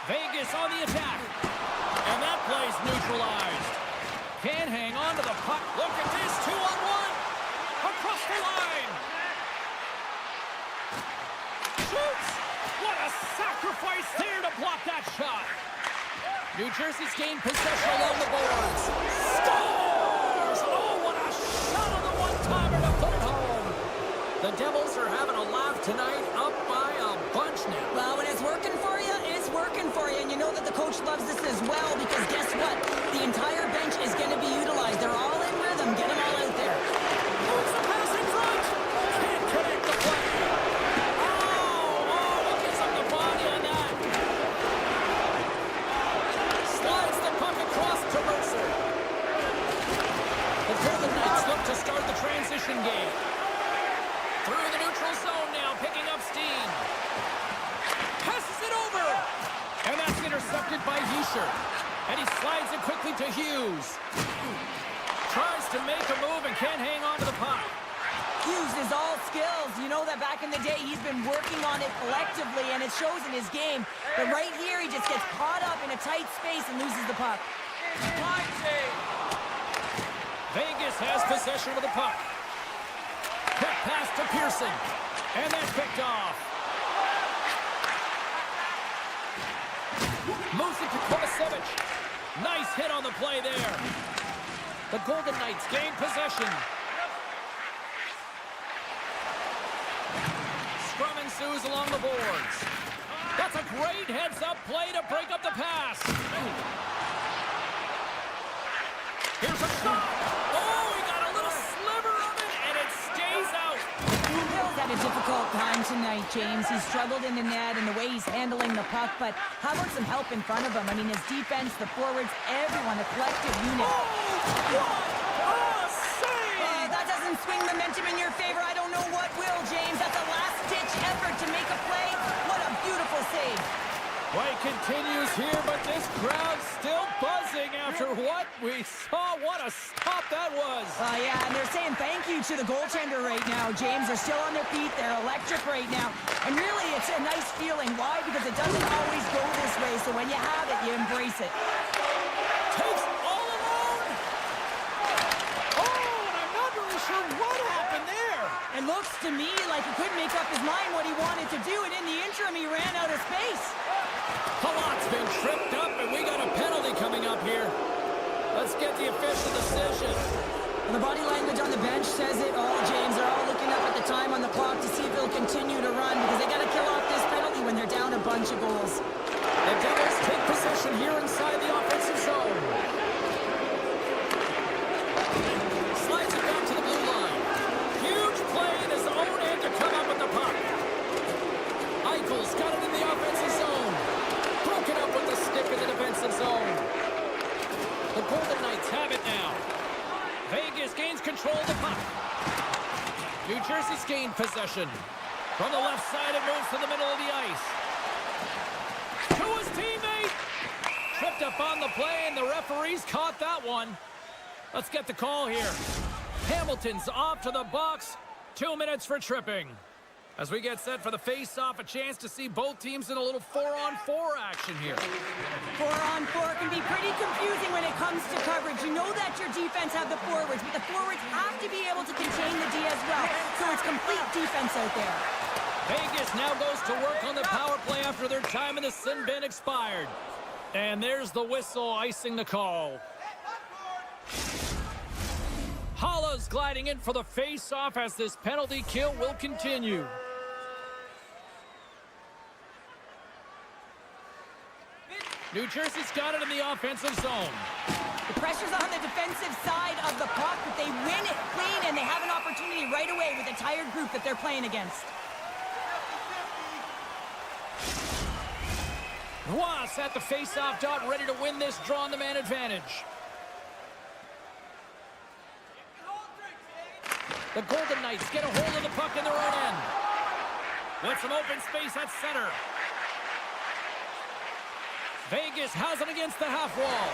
Vegas on the attack. And that play's neutralized. Can't hang on to the puck. Look at this, 2-on-1. Across the line. Shoots! What a sacrifice there to block that shot. New Jersey's gained possession along the boards. Scores! Oh, what a shot on the one-timer to put it home. The Devils are having a laugh tonight, up by a bunch now.
Well, when it's working for you, it's working for you. And you know that the coach loves this as well, because guess what? The entire bench is going to be utilized. They're all in rhythm. Get them all out there.
Moves the pass in front. Can't connect the play. Oh, he gets on the body on that. Slides the puck across to Mercer. The Golden Knights look to start the transition game. Through the neutral zone now, picking up steam. Passes it over. And that's intercepted by Heischer. And he slides it quickly to Hughes. Tries to make a move and can't hang on to the puck.
Hughes is all skills. You know that back in the day, he's been working on it collectively, and it shows in his game. But right here, he just gets caught up in a tight space and loses the puck.
Vegas has possession of the puck. Quick pass to Pearson. And that's picked off. Moves it to Kovacevic. Nice hit on the play there. The Golden Knights gain possession. Scrum ensues along the boards. That's a great heads-up play to break up the pass. Here's a shot. Oh, he got a little sliver of it, and it stays out.
Bill's had a difficult time tonight, James. He's struggled in the net and the way he's handling the puck, but how about some help in front of him? I mean, his defense, the forwards, everyone, a collective unit.
What a save!
That doesn't swing momentum in your favor. I don't know what will, James. That's a last-ditch effort to make a play. What a beautiful save.
Play continues here, but this crowd's still buzzing after what we saw. What a stop that was.
Yeah, and they're saying thank you to the goaltender right now, James. They're still on their feet. They're electric right now. And really, it's a nice feeling. Why? Because it doesn't always go this way, so when you have it, you embrace it.
Takes all alone. Oh, and I'm not really sure what happened there.
It looks to me like he couldn't make up his mind what he wanted to do, and in the interim, he ran out of space.
Palat's been tripped up, and we got a penalty coming up here. Let's get the official decision.
And the body language on the bench says it all, James. They're all looking up at the time on the clock to see if he'll continue to run, because they got to kill off this penalty when they're down a bunch of goals.
The Devils take possession here inside the offensive zone. Slides it back to the blue line. Huge play in his own end to come up with the puck. Eichel's got it in the offensive zone. Broken up with the stick in the defensive zone. The Golden Knights have it now. Vegas gains control of the puck. New Jersey's gained possession. From the left side, it moves to the middle of the ice. To his teammate. Tripped up on the play, and the referees caught that one. Let's get the call here. Hamilton's off to the box. 2 minutes for tripping. As we get set for the face-off, a chance to see both teams in a little 4-on-4 action here.
4-on-4 can be pretty confusing when it comes to coverage. You know that your defense have the forwards, but the forwards have to be able to contain the D as well. So it's complete defense out there.
Vegas now goes to work on the power play after their time in the sin bin expired. And there's the whistle icing the call. Holla's gliding in for the face-off as this penalty kill will continue. New Jersey's got it in the offensive zone.
The pressure's on the defensive side of the puck, but they win it clean, and they have an opportunity right away with a tired group that they're playing against.
Ross at the face-off dot, ready to win this draw on the man advantage. The Golden Knights get a hold of the puck in their own end. With some open space at center. Vegas has it against the half wall.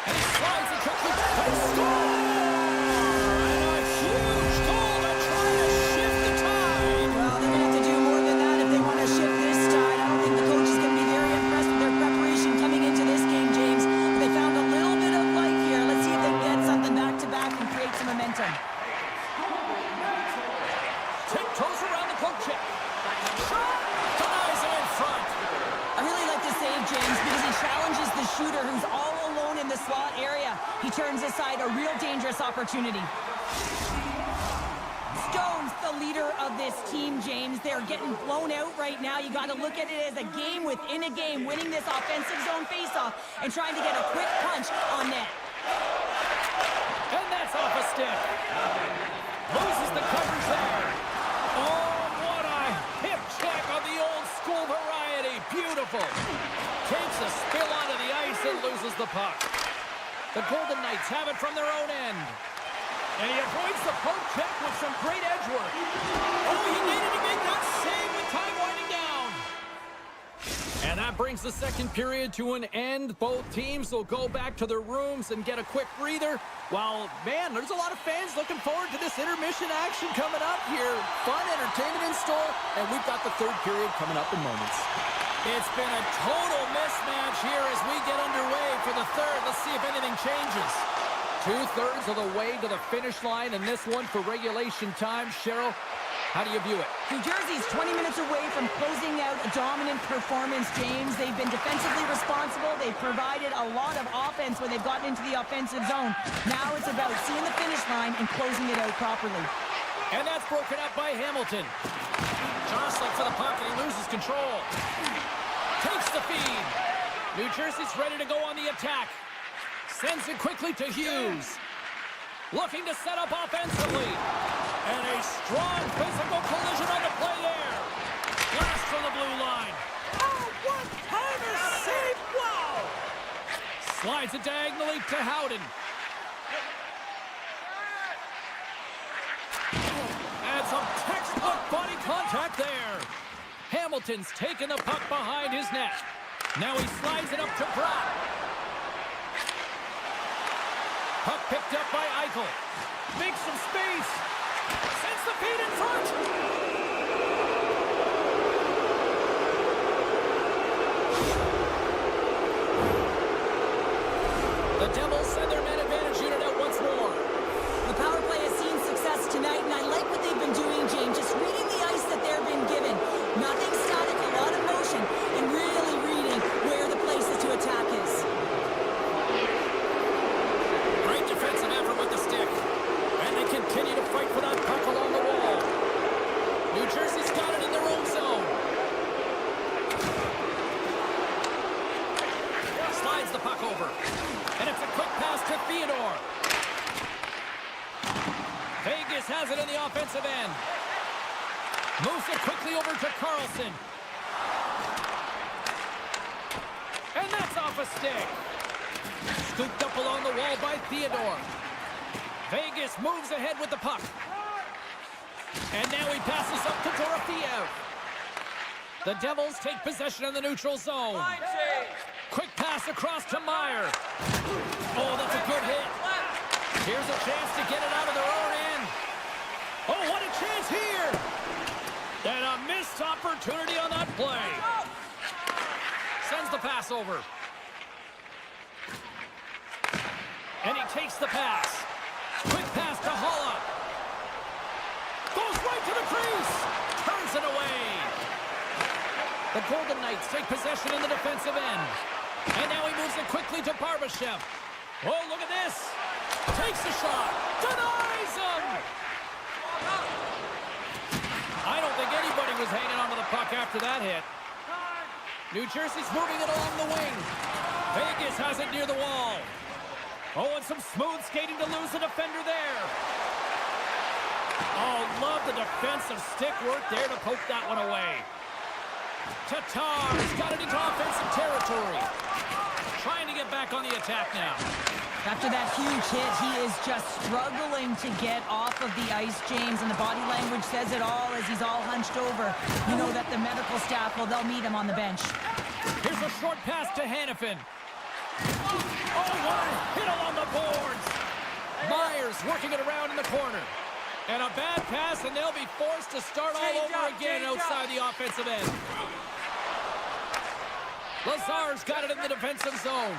And he slides it quickly. And score! And a huge goal to try to shift the tide.
Well, they're going to have to do more than that if they want to shift this tide. I don't think the coach is going to be very impressed with their preparation coming into this game, James. But they found a little bit of life here. Let's see if they can get something back-to-back and create some momentum.
Tiptoes around the poke check. Shot! Denies it in front.
I really like the save, James, because he challenges the shooter who's all alone in the slot area. He turns aside a real dangerous opportunity. Stone's the leader of this team, James. They're getting blown out right now. You got to look at it as a game within a game, winning this offensive zone faceoff and trying to get a quick punch on net.
And that's off a stick. Loses the coverage there. Oh, what a hip check on the old school variety. Beautiful. Takes a spill onto the ice and loses the puck. The Golden Knights have it from their own end. And he avoids the poke check with some great edge work. Oh, he needed to make that save with time winding down. And that brings the second period to an end. Both teams will go back to their rooms and get a quick breather. While, man, there's a lot of fans looking forward to this intermission action coming up here. Fun entertainment in store, and we've got the third period coming up in moments. It's been a total mismatch here as we get underway for the third. Let's see if anything changes. 2/3 of the way to the finish line in this one for regulation time. Cheryl, how do you view it?
New Jersey's 20 minutes away from closing out a dominant performance, James. They've been defensively responsible. They've provided a lot of offense when they've gotten into the offensive zone. Now it's about seeing the finish line and closing it out properly.
And that's broken up by Hamilton. Jostling for the puck, and he loses control. Takes the feed. New Jersey's ready to go on the attack. Sends it quickly to Hughes. Looking to set up offensively. And a strong physical collision on the play there. Blast from the blue line. Oh, what kind of save! Wow! Slides it diagonally to Howden. And some textbook body contact there. Hamilton's taking the puck behind his net. Now he slides it up to Brock. Puck picked up by Eichel. Makes some space. Sends the feed in front. The Devils send their man advantage unit out once more.
The power play has seen success tonight, and I like what they've been doing, James. Just reading the ice that they're being given. Nothing static, a lot of motion, and really reading where the places to attack is.
Great defensive effort with the stick. And they continue to fight for that puck along the wall. New Jersey's got it in their own zone. Slides the puck over. And it's a quick pass to Theodore. Vegas has it in the offensive end. Moves it quickly over to Carlson. And that's off a stick. Scooped up along the wall by Theodore. Vegas moves ahead with the puck. And now he passes up to Dorofeev. The Devils take possession in the neutral zone. Quick pass across to Meyer. Oh, that's a good hit. Here's a chance to get it out of their own end. Oh, what a chance here. And a missed opportunity on that play. Sends the pass over. And he takes the pass. Quick pass to Holla. Goes right to the crease. Turns it away. The Golden Knights take possession in the defensive end. And now he moves it quickly to Barbashev. Oh, look at this. Takes the shot. Denies him. I don't think anybody was hanging onto the puck after that hit. New Jersey's moving it along the wing. Vegas has it near the wall. Oh, and some smooth skating to lose the defender there. Oh, love the defensive stick work there to poke that one away. Tatar's got it into offensive territory. Trying to get get back on the attack now.
After that huge hit, he is just struggling to get off of the ice, James, and the body language says it all as he's all hunched over. You know that the medical staff, well, they'll meet him on the bench.
Here's a short pass to Hannafin. Oh, what a hit along the boards. Myers working it around in the corner. And a bad pass, and they'll be forced to start all over again outside the offensive end. Lazar's got it in the defensive zone.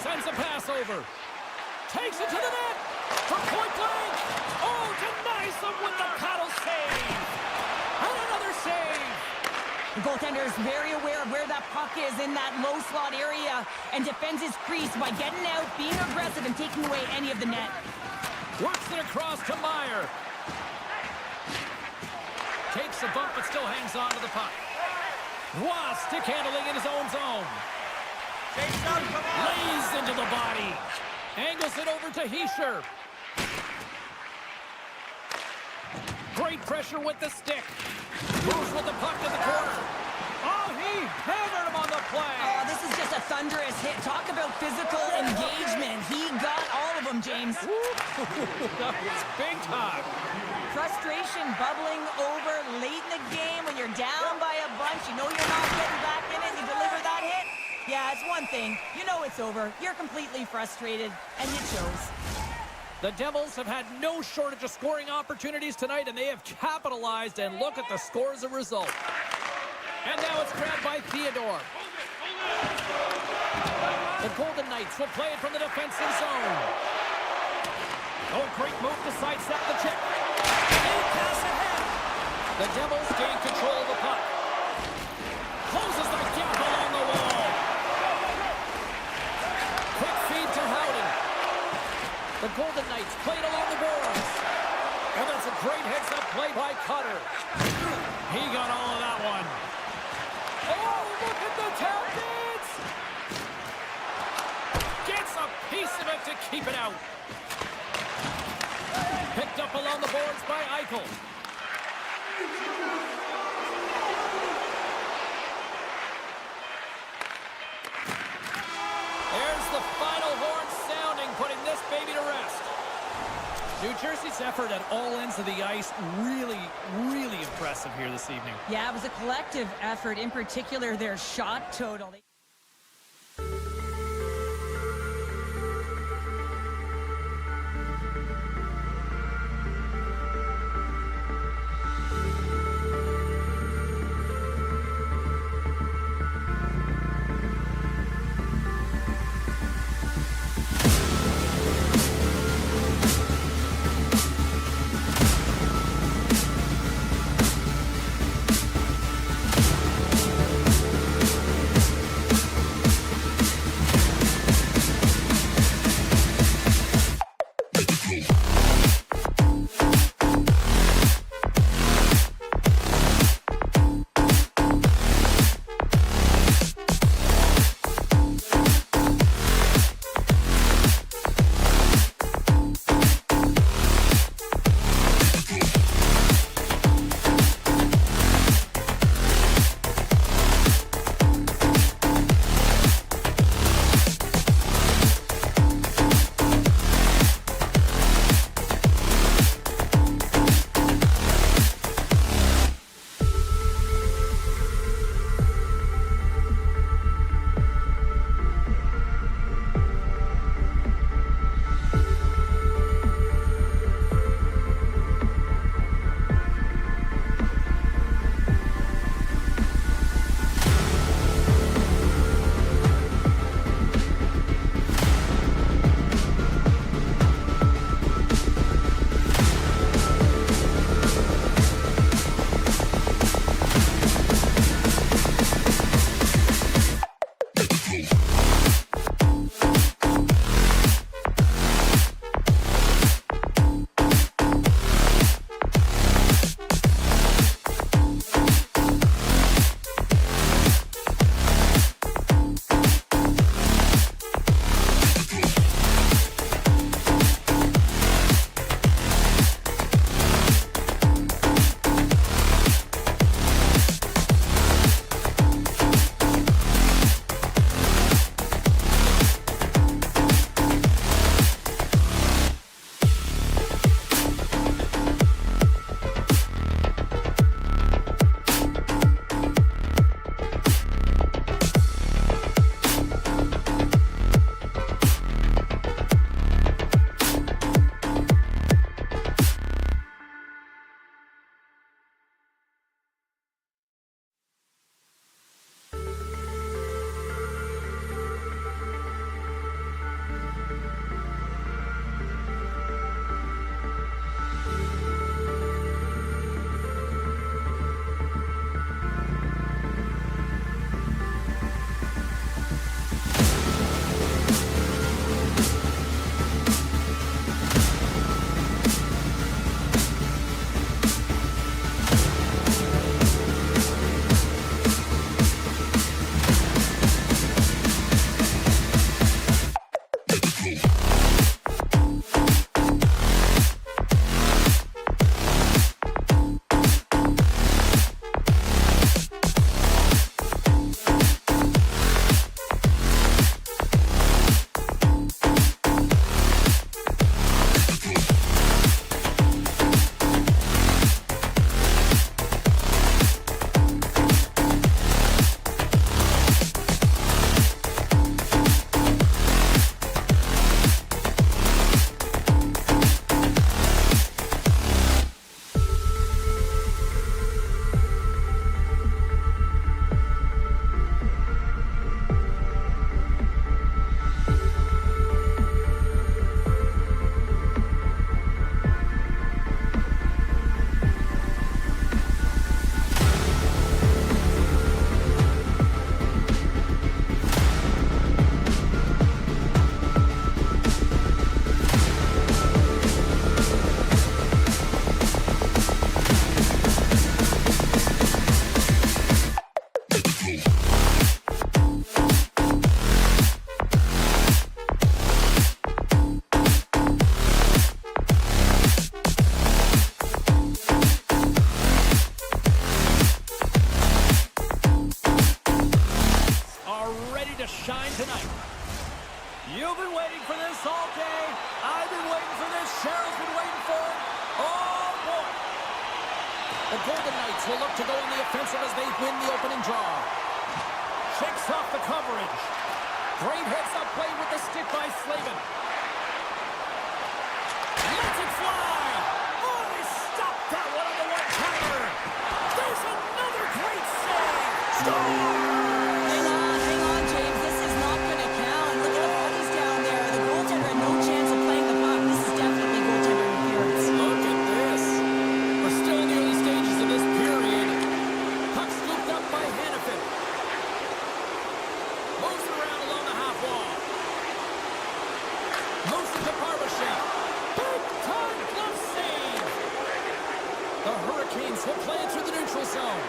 Sends a pass over. Takes it to the net. For point blank. Oh, denies them with the paddle save. And another save.
The goaltender is very aware of where that puck is in that low slot area and defends his crease by getting out, being aggressive, and taking away any of the net.
Works it across to Meyer. Takes a bump but still hangs on to the puck. Ross stick handling in his own zone. Lays into the body. Angles it over to Heischer. Great pressure with the stick. Moves with the puck to the corner. Oh, he hammered him on the play.
Oh, this is just a thunderous hit. Talk about physical engagement. He got all of them, James.
That was big time.
Frustration bubbling over late in the game when you're down by a bunch. You know you're not getting back in it. You deliver that hit. Yeah, it's one thing. You know it's over. You're completely frustrated, and it shows.
The Devils have had no shortage of scoring opportunities tonight, and they have capitalized, and look at the score as a result. And now it's grabbed by Theodore. The Golden Knights will play it from the defensive zone. Oh, great move to sidestep the check. And pass ahead. The Devils gain control of the puck. Closes the gap along the wall. Quick feed to Howden. The Golden Knights played along the boards. And that's a great heads-up play by Cutter. He got all of that one. Oh, look at the tap dance! Gets a piece of it to keep it out. Picked up along the boards by Eichel. There's the final horn sounding, putting this baby to rest. New Jersey's effort at all ends of the ice, really, really impressive here this evening.
Yeah, it was a collective effort, in particular their shot total.
point. You've been waiting for this all day. I've been waiting for this. Cheryl's been waiting for it. Oh, boy. The Golden Knights will look to go on the offensive as they win the opening draw. Shakes off the coverage. Great heads-up play with the stick by Slavin. Lets it fly. Oh, he stopped that one on the one-timer. There's another great save. Score!
Hang on, James. This is not going to count. Look at the bodies down there. The goaltender had no chance of playing the puck. This is definitely goaltender interference.
Look at this. We're still in the early stages of this period. Puck scooped up by Hannafin. Moves it around along the half wall. Moves it to Barbashev. Big time glove save. The Hurricanes will play it through the neutral zone.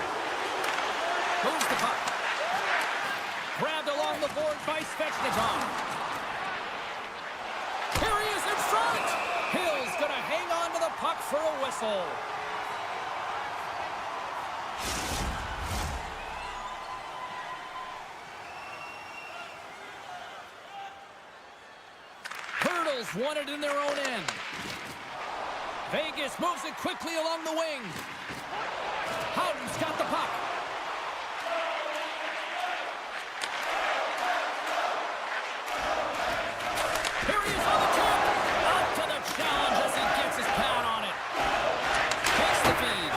Moves the puck. Grabbed along the board by Svechnikov. Here he is in front. Hill's going to hang on to the puck for a whistle. Hurdles won it in their own end. Vegas moves it quickly along the wing. Howden's got the puck. Here he is on the tip. Up to the challenge as he gets his pad on it. Takes the feed.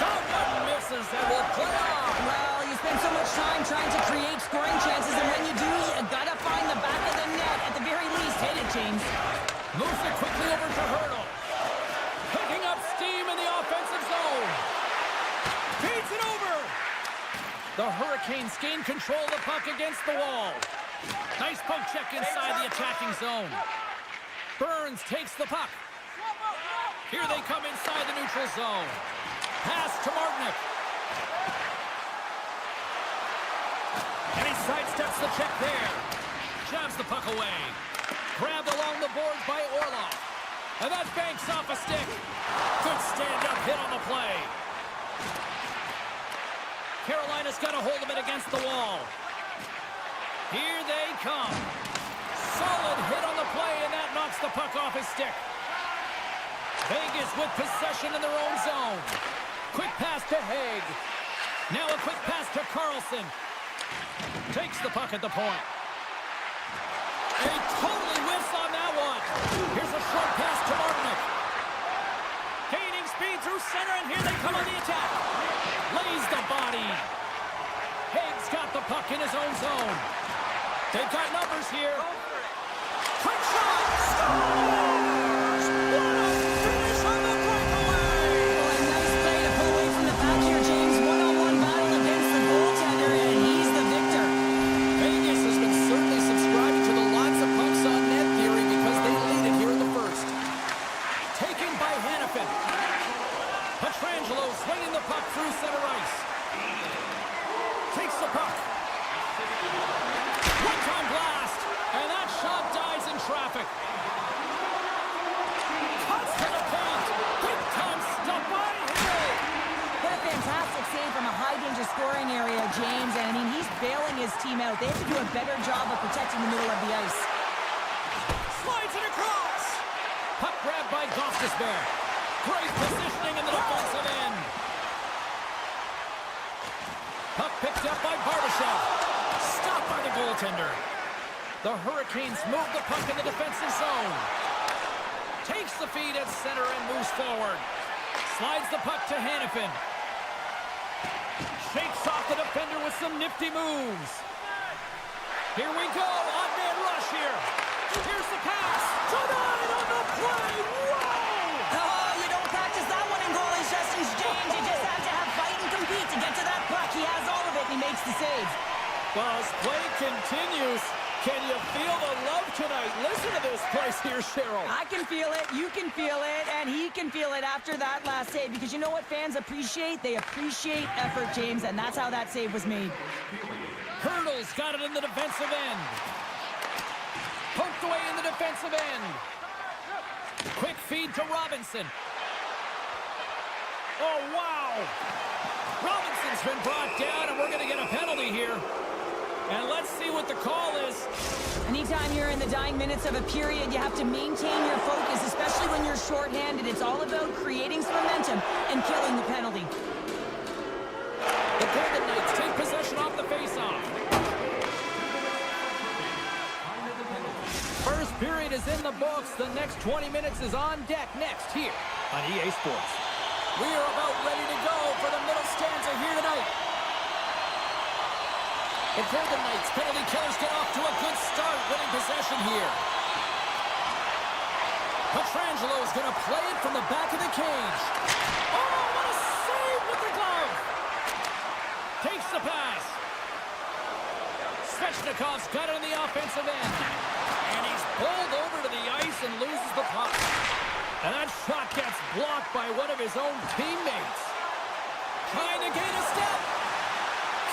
That one misses and will play on.
Well, you spend so much time trying to create scoring chances, and when you do, you got to find the back of the net. At the very least, hit it, James.
Moves it quickly over to Hurdle. Picking up steam in the offensive zone. Feeds it over. The Hurricanes gain control of the puck against the wall. Nice poke check inside the attacking zone. Burns takes the puck. Here they come inside the neutral zone. Pass to Martinic. And he sidesteps the check there. Jabs the puck away. Grabbed along the boards by Orlov. And that banks off a stick. Good stand-up hit on the play. Carolina's got a hold of it against the wall. Here they come. Solid hit on the play, and that knocks the puck off his stick. Vegas with possession in their own zone. Quick pass to Haig. Now a quick pass to Carlson. Takes the puck at the point. And he totally whiffs on that one. Here's a short pass to Martinic. Gaining speed through center, and here they come on the attack. Lays the body. Haig's got the puck in his own zone. They've got numbers here. Quick shot! Scores! What a finish on the breakaway!
Oh, a nice play to pull away from the back here, James. One-on-one battle against the goaltender, and he's the victor.
Vegas has been certainly subscribing to the lots of pucks on net theory because they lead it here in the first. Taken by Hannafin. Pietrangelo swinging the puck through center ice. Takes the puck. One-time blast, and that shot dies in traffic. Cuts to the paint. Big-time stop by Hill.
What a fantastic save from a high-danger scoring area, James. And, I mean, he's bailing his team out. They have to do a better job of protecting the middle of the ice.
Slides it across. Puck grabbed by Gostisbehere. Great positioning in the defensive end. Puck picked up by Barbashev. Stopped by the goaltender. The Hurricanes move the puck in the defensive zone. Takes the feed at center and moves forward. Slides the puck to Hannafin. Shakes off the defender with some nifty moves. Here we go. On-man rush here. Here's the pass. Tonight on the play. Whoa!
Oh, you don't practice that one in goalie sessions, James. You just have to have fight and compete to get to that puck. He has all of it, and he makes the save.
Well, as play continues, can you feel the love tonight? Listen to this place here, Cheryl.
I can feel it, you can feel it, and he can feel it after that last save. Because you know what fans appreciate? They appreciate effort, James, and that's how that save was made.
Hurdle's got it in the defensive end. Poked away in the defensive end. Quick feed to Robinson. Oh, wow. Robinson's been brought down, and we're going to get a penalty here. And let's see what the call is.
Anytime you're in the dying minutes of a period, you have to maintain your focus, especially when you're shorthanded. It's all about creating some momentum and killing the penalty.
The Golden Knights take possession off the faceoff. First period is in the books. The next 20 minutes is on deck next here on EA Sports. We are about ready to go for the middle stanza here tonight. The Golden Knights penalty killers get off to a good start, winning possession here. Petrangelo's going to play it from the back of the cage. Oh, what a save with the glove! Takes the pass. Svechnikov's got it on the offensive end. And he's bowled over to the ice and loses the puck. And that shot gets blocked by one of his own teammates. Trying to gain a step.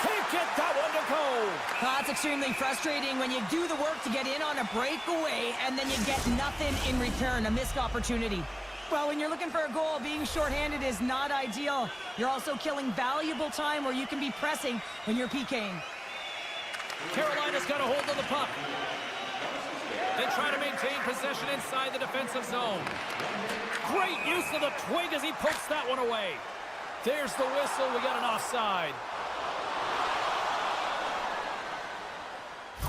Can't get that one to go.
That's extremely frustrating when you do the work to get in on a breakaway and then you get nothing in return, a missed opportunity. Well, when you're looking for a goal, being shorthanded is not ideal. You're also killing valuable time where you can be pressing when you're PKing.
Carolina's got a hold of the puck. They try to maintain possession inside the defensive zone. Great use of the twig as he pokes that one away. There's the whistle. We got an offside.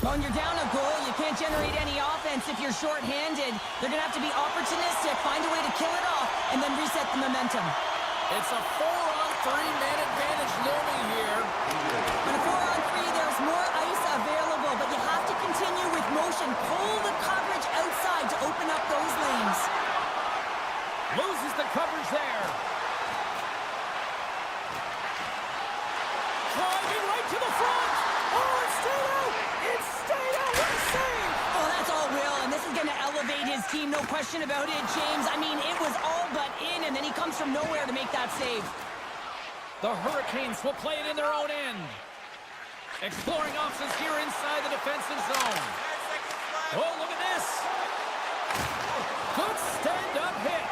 When you're down a goal, you can't generate any offense if you're shorthanded. They're going to have to be opportunistic, find a way to kill it off, and then reset the momentum.
It's a 4-on-3 man advantage looming here.
On a 4-on-3, there's more ice available, but you have to continue with motion. Pull the coverage outside to open up those lanes.
Loses the coverage there. Driving right to the front. Oh, it stayed out. It stayed out. What a save.
Oh, that's all Will, and this is going to elevate his team, no question about it, James. I mean, it was all but in, and then he comes from nowhere to make that save.
The Hurricanes will play it in their own end. Exploring options here inside the defensive zone. Oh, look at this. Good stand-up hit.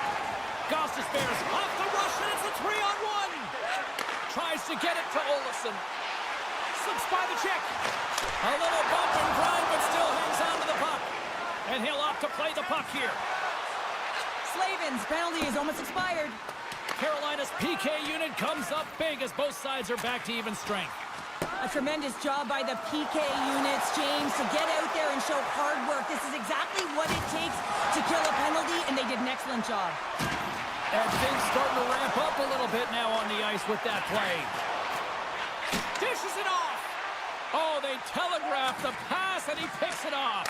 Gostis Bears off the rush, and it's a 3-on-1. Tries to get it to Olsen. Slips by the check. A little bump and grind, but still hangs on to the puck. And he'll opt to play the puck here.
Slavin's penalty is almost expired.
Carolina's PK unit comes up big as both sides are back to even strength.
A tremendous job by the PK units, James, to get out there and show hard work. This is exactly what it takes to kill a penalty, and they did an excellent job.
And things starting to ramp up a little bit now on the ice with that play. Dishes it off. Oh, they telegraph the pass, and he picks it off.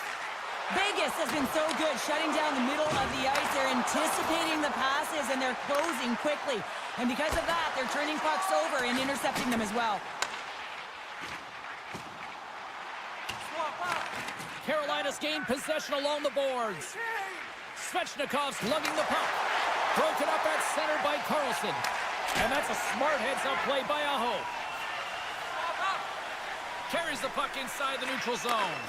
Vegas has been so good shutting down the middle of the ice. They're anticipating the passes, and they're closing quickly. And because of that, they're turning pucks over and intercepting them as well.
Carolina's gained possession along the boards. Svechnikov's lugging the puck. Broken up at center by Carlson. And that's a smart heads-up play by Aho. Carries the puck inside the neutral zone.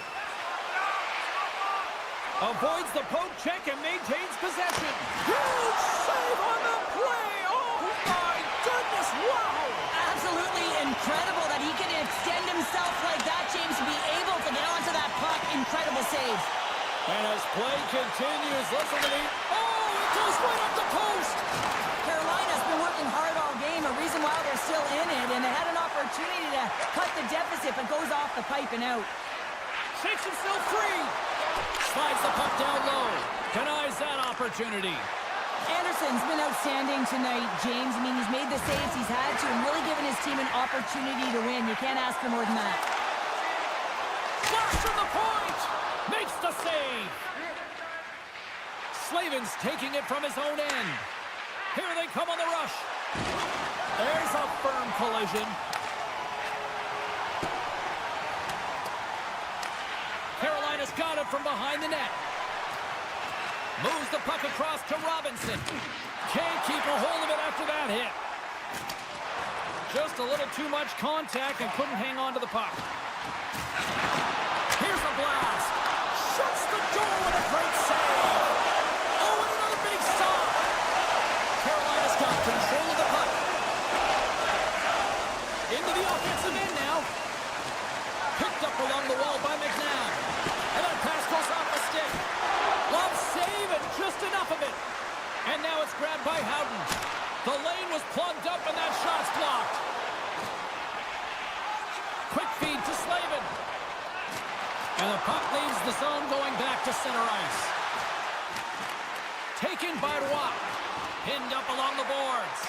Avoids the poke check and maintains possession. Huge save on the play. Oh, my goodness. Wow.
Absolutely incredible that he can extend himself like that, James, to be able to get onto that puck. Incredible save.
And as play continues, listen to me. Oh, it goes right up the post.
Carolina's been working hard all game, a reason why they're still in it, and they had an opportunity to cut the deficit, but goes off the pipe and out.
Shakes himself free. Slides the puck down low. Denies that opportunity.
Anderson's been outstanding tonight, James. I mean, he's made the saves he's had to and really given his team an opportunity to win. You can't ask for more than that.
Flash from the point. Makes the save. Slavin's taking it from his own end. Here they come on the rush. There's a firm collision. Carolina's got it from behind the net. Moves the puck across to Robinson. Can't keep a hold of it after that hit. Just a little too much contact and couldn't hang on to the puck. Here's a blast. Shuts the door with a great save. Oh, and another big stop. Carolina's got control of the puck. Into the offensive end now. Picked up with And the puck leaves the zone going back to center ice. Taken by Roy. Pinned up along the boards.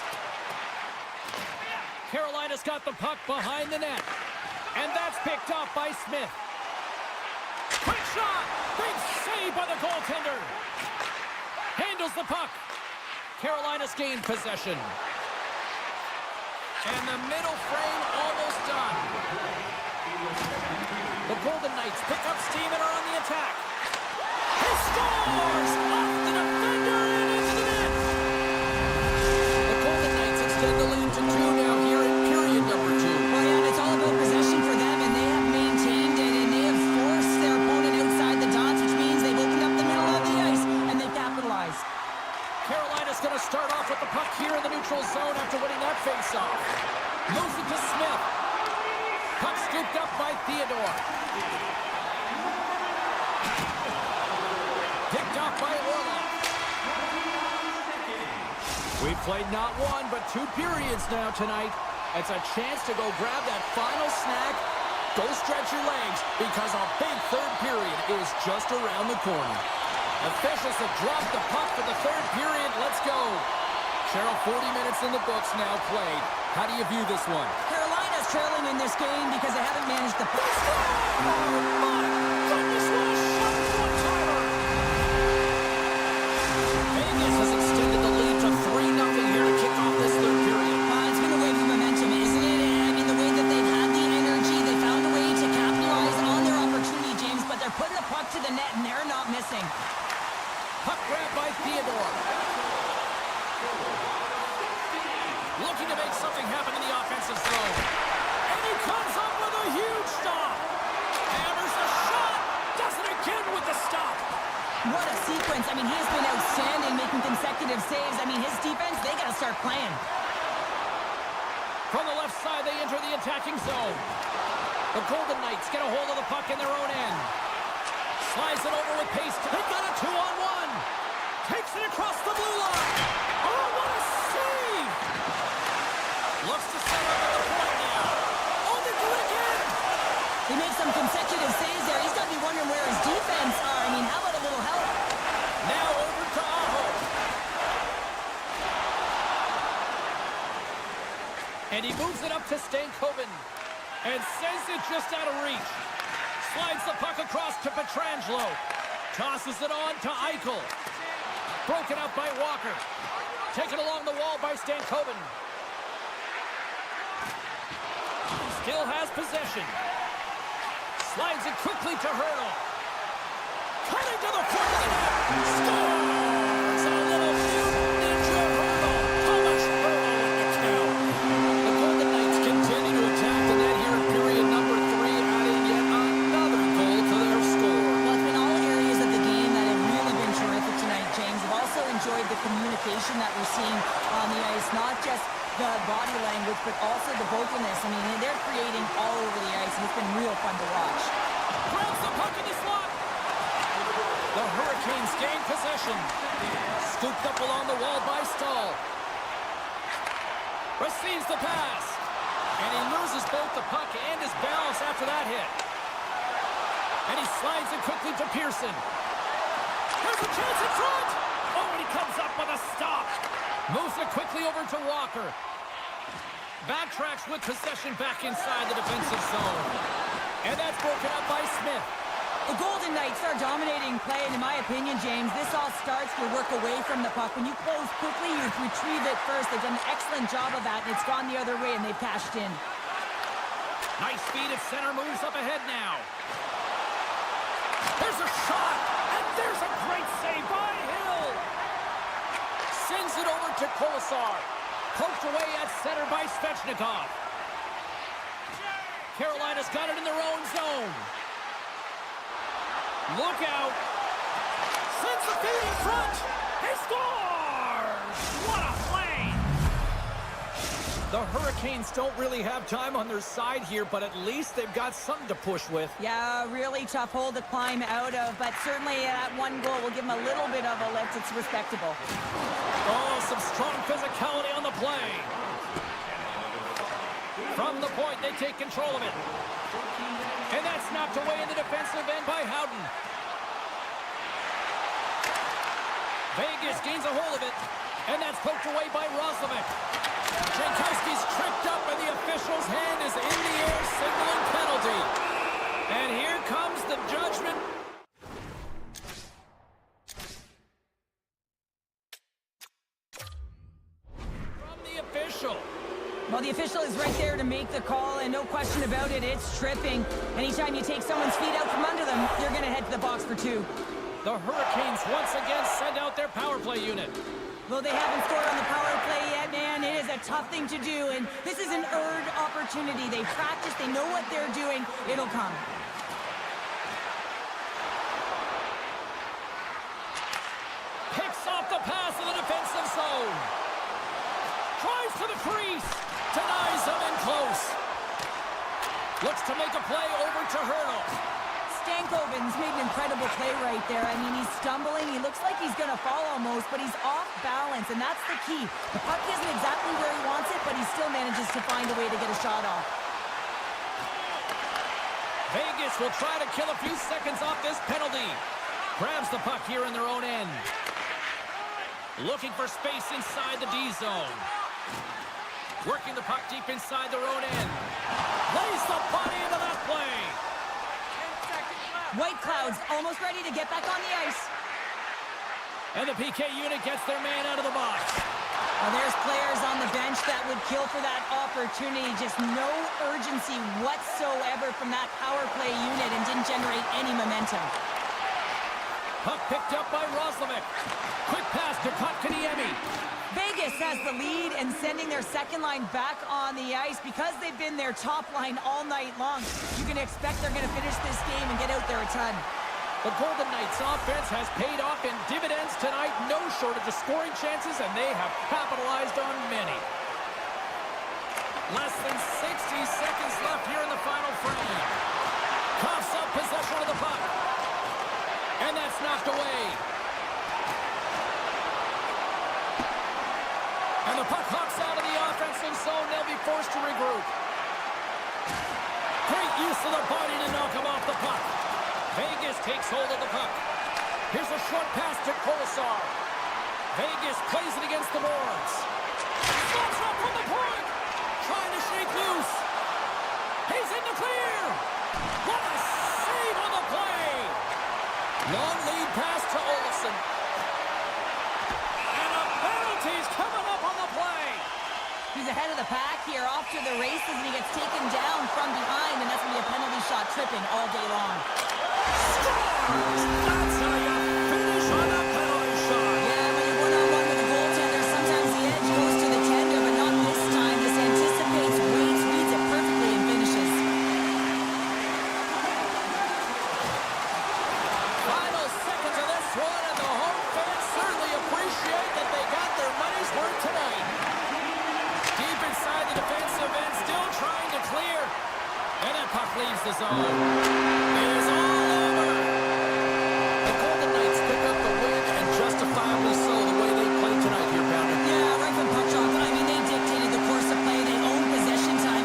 Carolina's got the puck behind the net. And that's picked up by Smith. Quick shot! Big save by the goaltender. Handles the puck. Carolina's gained possession. And the middle frame almost done. The Golden Knights pick up steam and are on the attack. He scores! Off the defender and into the net! The Golden Knights extend the lead to 2 now here in period number 2.
Well, yeah, and it's all about possession for them, and they have maintained it, and they have forced their opponent outside the dots, which means they've opened up the middle of the ice, and they capitalized.
Carolina's going to start off with the puck here in the neutral zone after winning that faceoff. Moves it to Smith. Puck scooped up by Theodore. Picked up by Orlov. We've played not 1, but 2 periods now tonight. It's a chance to go grab that final snack. Go stretch your legs, because a big third period is just around the corner. Officials have dropped the puck for the third period. Let's go. Cheryl, 40 minutes in the books now played. How do you view this one?
Carolina's trailing in this game because they haven't managed the puck.
Oh, my goodness, what a shot for a timer. Vegas has extended the lead to 3-0 here to kick off this third period.
It's been a wave of momentum, isn't it? I mean, the way that they've had the energy, they found a way to capitalize on their opportunity, James, but they're putting the puck to the net, and they're not missing.
Puck grab by Theodore. Looking to make something happen in the offensive zone. And he comes up with a huge stop. Hammers the shot. Does it again with the stop.
What a sequence. I mean, he has been outstanding, making consecutive saves. I mean, his defense, they got to start playing.
From the left side, they enter the attacking zone. The Golden Knights get a hold of the puck in their own end. Slides it over with pace. They got a 2-on-1. Takes it across the blue line. Oh, what a save! Looks to set up at the point now. Oh, they do it again!
He made some consecutive saves there. He's got to be wondering where his defense are. I mean, how about a little help?
Now over to Aho. And he moves it up to Stankoven. And sends it just out of reach. Slides the puck across to Pietrangelo. Tosses it on to Eichel. Broken up by Walker. Taken along the wall by Stankoven. Still has possession. Slides it quickly to Hurdle. Cutting to the front of the net. Scores! A little mutant ninja Hurdle. How much Hurdle with the count? The Golden Knights continue to attack the net here in period number 3, adding yet another goal to their score.
Well, it's been all areas of the game that have really been terrific tonight, James. I've also enjoyed the communication that we're seeing on the ice, not just the body language, but also the vocalness. I mean, they're creating all over the ice, and it's been real fun to watch.
Grabs the puck in the slot. The Hurricanes gain possession. Scooped up along the wall by Stahl. Receives the pass. And he loses both the puck and his balance after that hit. And he slides it quickly to Pearson. There's a chance in front. Oh, and he comes up with a stop. Moves it quickly over to Walker. Backtracks with possession back inside the defensive zone. And that's broken up by Smith.
The Golden Knights are dominating play, and in my opinion, James, this all starts to work away from the puck. When you close quickly, you retrieve it first. They've done an excellent job of that, and it's gone the other way, and they've cashed in.
Nice speed at center, moves up ahead now. There's a shot, and there's a great save by Hill. Sends it over to Kolasar. Poked away at center by Svechnikov. Carolina's got it in their own zone. Look out. Sends the feed in front. He scores! What a play! The Hurricanes don't really have time on their side here, but at least they've got something to push with.
Yeah, really tough hole to climb out of, but certainly that one goal will give them a little bit of a lift. It's respectable.
Oh, some strong physicality on the play. From the point, they take control of it. And that's knocked away in the defensive end by Howden. Vegas gains a hold of it. And that's poked away by Roslovic. Jankowski's tripped up and the official's hand is in the air signaling penalty. And here comes the judgment. From the official.
Well, the official is right there to make the call, and no question about it, it's tripping. Anytime you take someone's feet out from under them, you're going to head to the box for two.
The Hurricanes once again send out their power play unit.
Though they haven't scored on the power play yet, man, it is a tough thing to do, and this is an earned opportunity. They practice, they know what they're doing. It'll come.
Picks off the pass in the defensive zone. Drives to the crease. Denies him in close. Looks to make a play over to Hurdle.
Stankoven's made an incredible play right there. I mean, he's stumbling. He looks like he's going to fall almost, but he's off balance, and that's the key. The puck isn't exactly where he wants it, but he still manages to find a way to get a shot off.
Vegas will try to kill a few seconds off this penalty. Grabs the puck here in their own end. Looking for space inside the D zone. Working the puck deep inside their own end. Lays the body into that play.
10 seconds left.
White Cloud's almost ready to get back on the ice.
And the PK unit gets their man out of the box.
Well, there's players on the bench that would kill for that opportunity. Just no urgency whatsoever from that power play unit and didn't generate any momentum.
Puck picked up by Roslovic. Quick pass to Kotkaniemi.
Vegas has the lead and sending their second line back on the ice because they've been their top line all night long. You can expect they're going to finish this game and get out there a ton.
The Golden Knights offense has paid off in dividends tonight. No shortage of scoring chances, and they have capitalized on many. Less than 60 seconds left here in the final frame. Coughs up possession of the puck. And that's knocked away. And the puck hops out of the offensive zone. They'll be forced to regroup. Great use of the body to knock him off the puck. Vegas takes hold of the puck. Here's a short pass to Kolesar. Vegas plays it against the boards. Slots up from the point. Trying to shake loose. He's in the clear. What a save on the play. Long lead pass to Olsen. And a penalty's coming up on the play.
He's ahead of the pack here, off to the races, and he gets taken down from behind, and that's going to be a penalty shot tripping all day long.
That's how you finish on a penalty shot.
Yeah, when you're one-on-one with a goaltender, sometimes the edge goes to the tender, but not this time. This anticipates, waits, reads it perfectly, and finishes.
Final seconds of this one, and the home fans certainly appreciate that they got their money's worth tonight. Deep inside the defensive end, still trying to clear. And that puck leaves the zone. It is all over. The Golden Knights pick up the win, and justifiably so, the way they played tonight here, Pounder.
Yeah, right from puck drop. I mean, they dictated the course of play. They owned possession time.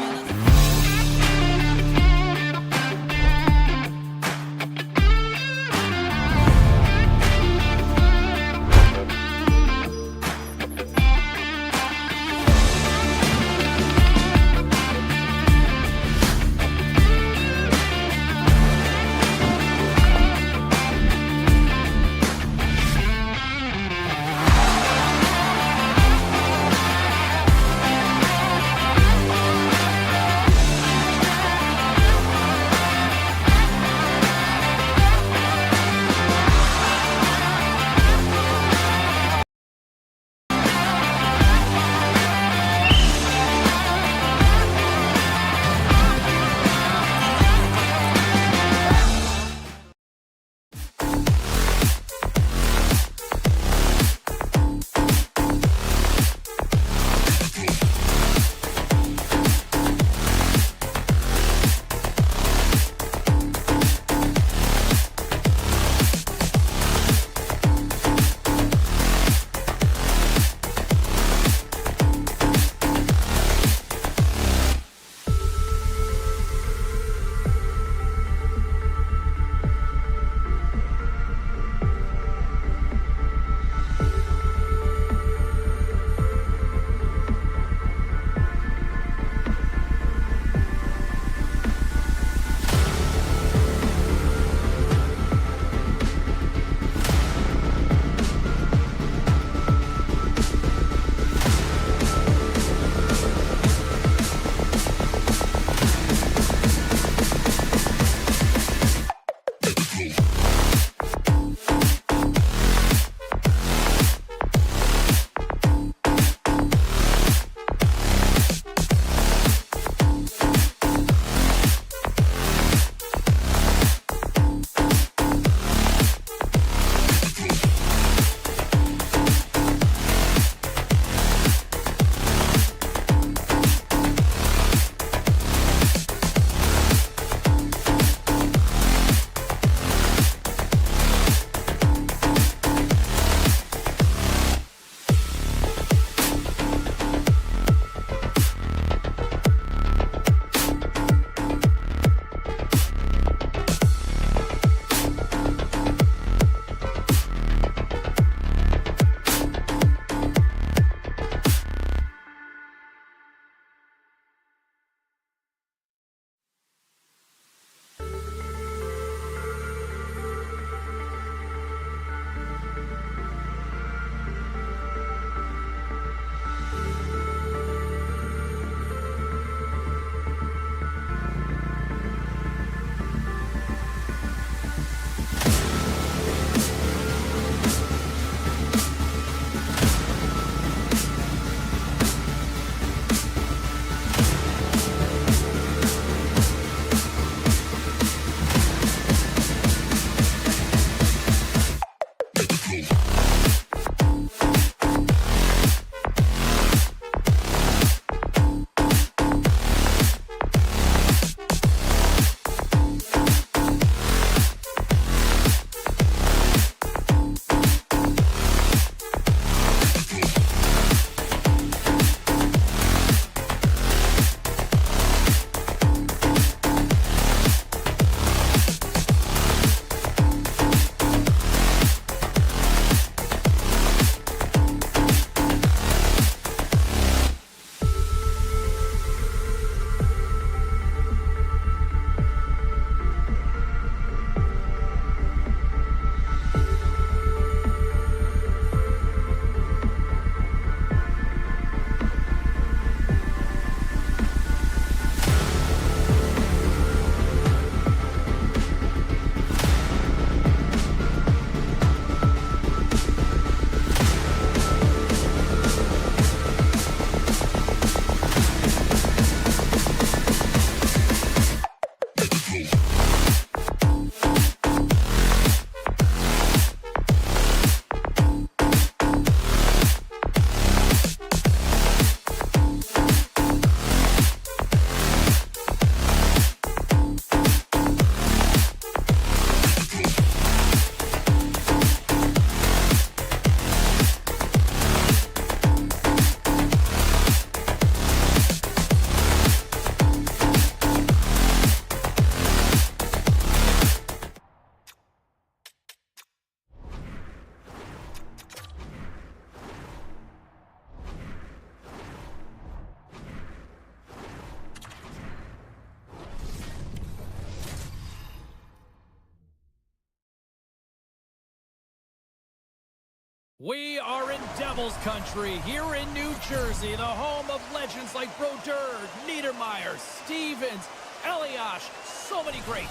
We are in Devils country here in New Jersey, the home of legends like Brodeur, Niedermeyer, Stevens, Eliash, so many greats.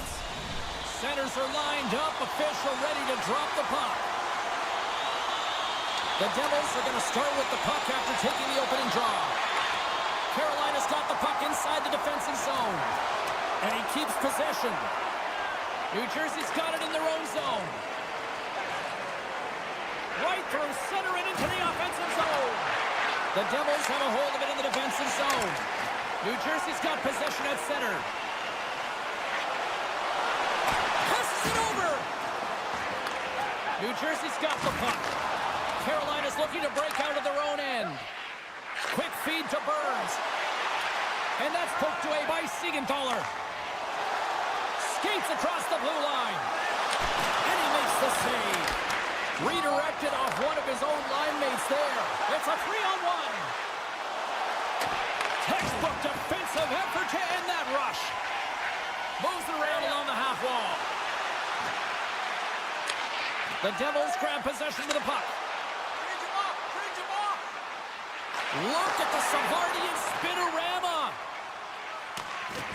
Centers are lined up, official ready to drop the puck. The Devils are going to start with the puck after taking the opening draw. Carolina's got the puck inside the defensive zone, and he keeps possession. New Jersey's got it in their own zone. Right through center and into the offensive zone. The Devils have a hold of it in the defensive zone. New Jersey's got possession at center. Passes it over. New Jersey's got the puck. Carolina's looking to break out of their own end. Quick feed to Burns. And that's poked away by Siegenthaler. Skates across the blue line. And he makes the save. Redirected off one of his own line mates there. It's a 3-on-1. Textbook defensive effort to end that rush. Moves it around along the half wall. The Devils grab possession of the puck.
Bridge him up! Bridge him up!
Look at the Savardian spinorama.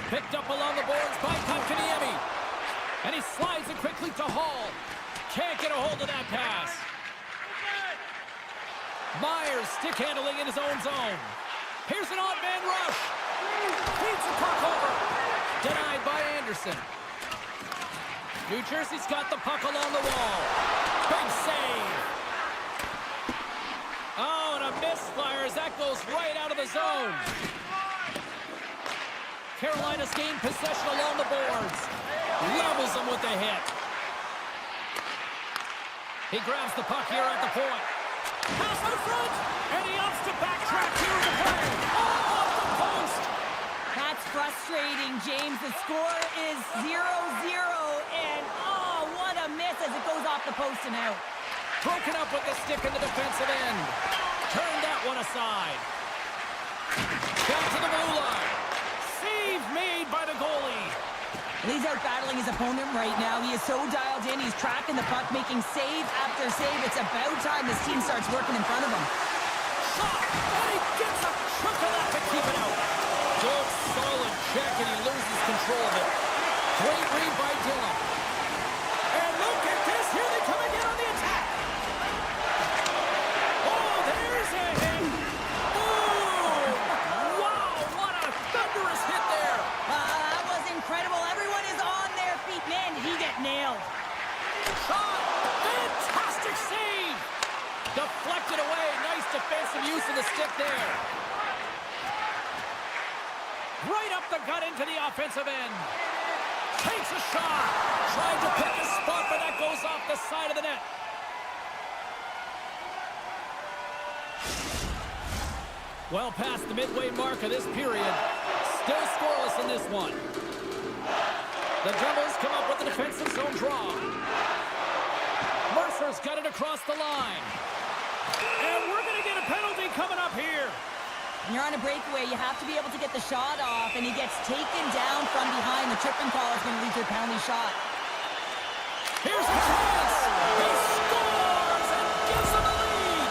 Picked up along the boards by Kotkaniemi. And he slides it quickly to Hall. Can't get a hold of that pass. Myers stick handling in his own zone. Here's an odd man rush. Feeds the puck over. Denied by Anderson. New Jersey's got the puck along the wall. Big save. Oh, and a misfire as that goes right out of the zone. Carolina's gained possession along the boards. Levels them with the hit. He grabs the puck here at the point. Pass to the front, and he opts to backtrack here in the play. Oh, off the post.
That's frustrating, James. The score is 0-0, and oh, what a miss as it goes off the post and out.
Broken up with the stick in the defensive end. Turned that one aside. Back to the blue line. Save made by the goalie.
He's out battling his opponent right now. He is so dialed in. He's tracking the puck, making save after save. It's about time this team starts working in front of him.
Shot! And he gets a chunk of that to keep it out. Good, solid check, and he loses control of it. Great read by Dillon. And look at this. Here they come again on the attack. Oh, there's a hit. Oh! Wow, what a thunderous hit there.
That was incredible. Everyone is on their feet. Man, did he get nailed.
Shot! Fantastic save! Deflected away. Nice defensive use of the stick there. Right up the gut into the offensive end. Takes a shot. Trying to pick a spot, but that goes off the side of the net. Well past the midway mark of this period. Still scoreless in this one. The Devils come up with the defensive zone draw. Mercer's got it across the line. And we're going to get a penalty coming up here.
When you're on a breakaway, you have to be able to get the shot off, and he gets taken down from behind. The tripping call is going to lead to a penalty shot.
Here's a chance. He scores and gives them a lead.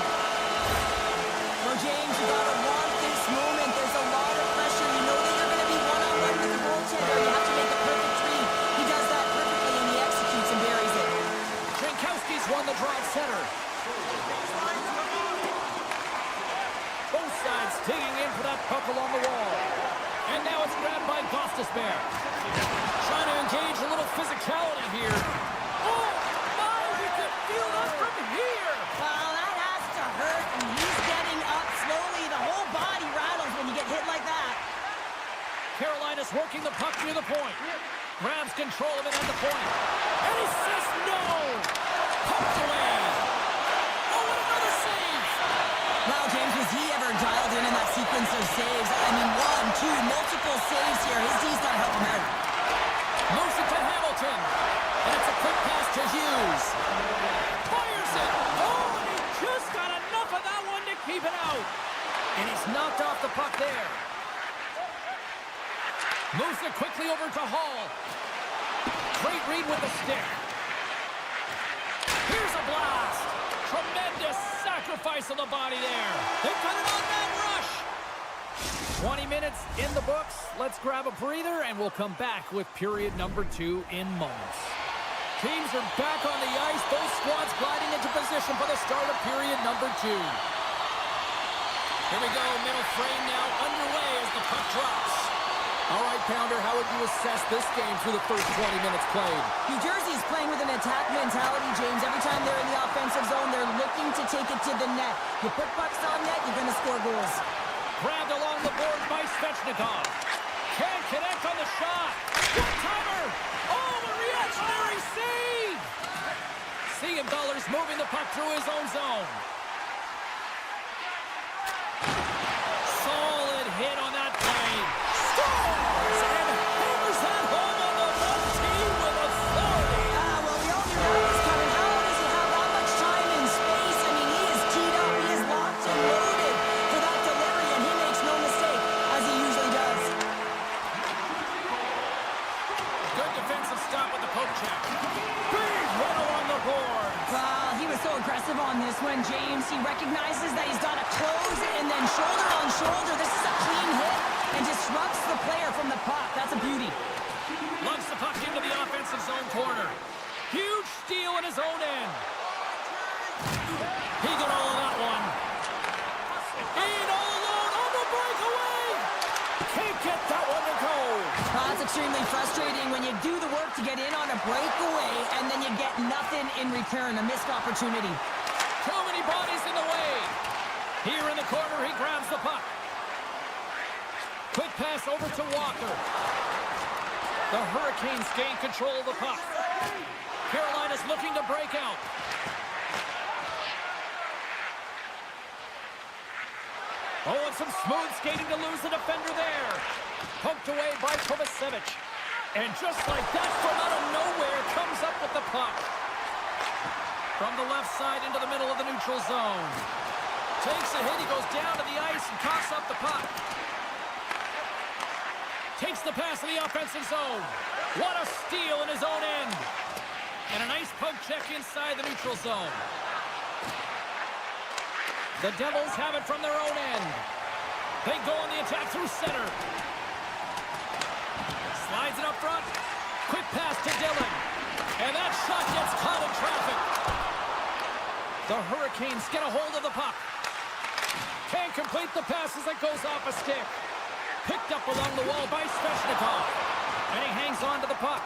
For James, you got to want this moment. There's a lot of pressure. You know that you're going to be one-on-one with the goaltender. You have to make a perfect read. He does that perfectly, and he executes and buries it.
Jankowski's won the draw at center. Both sides digging in for that puck along the wall. And now it's grabbed by Gostisbehere. Trying to engage a little physicality here. Oh, my, you can feel that from here.
Well, that has to hurt, and he's getting up slowly. The whole body rattles when you get hit like that.
Carolina's working the puck near the point. Grabs control of it at the point. And he says no. Pumped away. Oh, and another save.
Wow, James, was he ever dialed in that sequence of saves? I mean, 1, 2, multiple saves here. His D's got to help him out.
Moves it to Hamilton. And it's a quick pass to Hughes. Fires it. Oh, and he just got enough of that one to keep it out. And he's knocked off the puck there. Moves it quickly over to Hall. Great read with the stick. Here's a blast. Tremendous Sacrifice of the body there. They've got it on that rush. 20 minutes in the books. Let's grab a breather, and we'll come back with period number 2 in moments. Teams are back on the ice. Both squads gliding into position for the start of period number 2. Here we go. Middle frame now underway as the puck drops. All right, Pounder, how would you assess this game through the first 20 minutes played?
New Jersey is playing with an attack mentality, James. Every time they're in the offensive zone, they're looking to take it to the net. You put pucks on net, you're going to score goals.
Grabbed along the board by Svechnikov. Can't connect on the shot. One-timer. Oh, a reactionary save. Siegenthaler's moving the puck through his own zone. Solid hit on that play. Scores! And hammers that home on the one team with authority.
Well, the older guy is coming. How does he have that much time and space? I mean, he is teed up. He is locked and loaded for that delivery, and he makes no mistake, as he usually does.
Good defensive stop with the poke check. Big hit along the board.
Well, he was so aggressive on this one, James. He recognizes that he's got to close and then shoulder on shoulder. This is a clean hit and disrupts the player from the puck. That's a beauty.
Lumps the puck into the offensive zone corner. Huge steal in his own end. He got all of that one. In all alone on the breakaway. Can't get that one to go.
Well, that's extremely frustrating when you do the work to get in on a breakaway and then you get nothing in return, a missed opportunity.
Too many bodies in the way. Here in the corner, he grabs the puck. Quick pass over to Walker. The Hurricanes gain control of the puck. Carolina's looking to break out. Oh, and some smooth skating to lose the defender there. Poked away by Kovacevic. And just like that, from out of nowhere, comes up with the puck. From the left side into the middle of the neutral zone. Takes a hit, he goes down to the ice and coughs up the puck. Takes the pass to the offensive zone. What a steal in his own end. And a nice poke check inside the neutral zone. The Devils have it from their own end. They go on the attack through center. Slides it up front. Quick pass to Dillon. And that shot gets caught in traffic. The Hurricanes get a hold of the puck. Can't complete the pass as it goes off a stick. Picked up along the wall by Svechnikov. And he hangs on to the puck.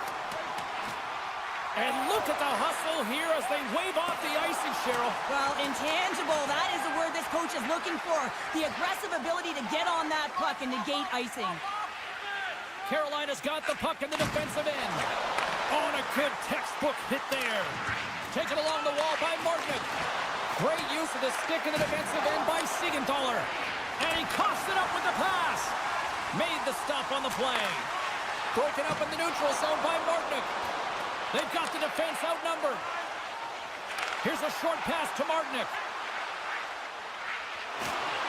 And look at the hustle here as they wave off the icing, Cheryl.
Well, intangible, that is the word this coach is looking for. The aggressive ability to get on that puck and negate icing.
Carolina's got the puck in the defensive end. Oh, and a good textbook hit there. Taken along the wall by Martinic. Great use of the stick in the defensive end by Siegenthaler. And he coughs it up with the pass. Made the stop on the play. Broken up in the neutral zone by Martinic. They've got the defense outnumbered. Here's a short pass to Martinic.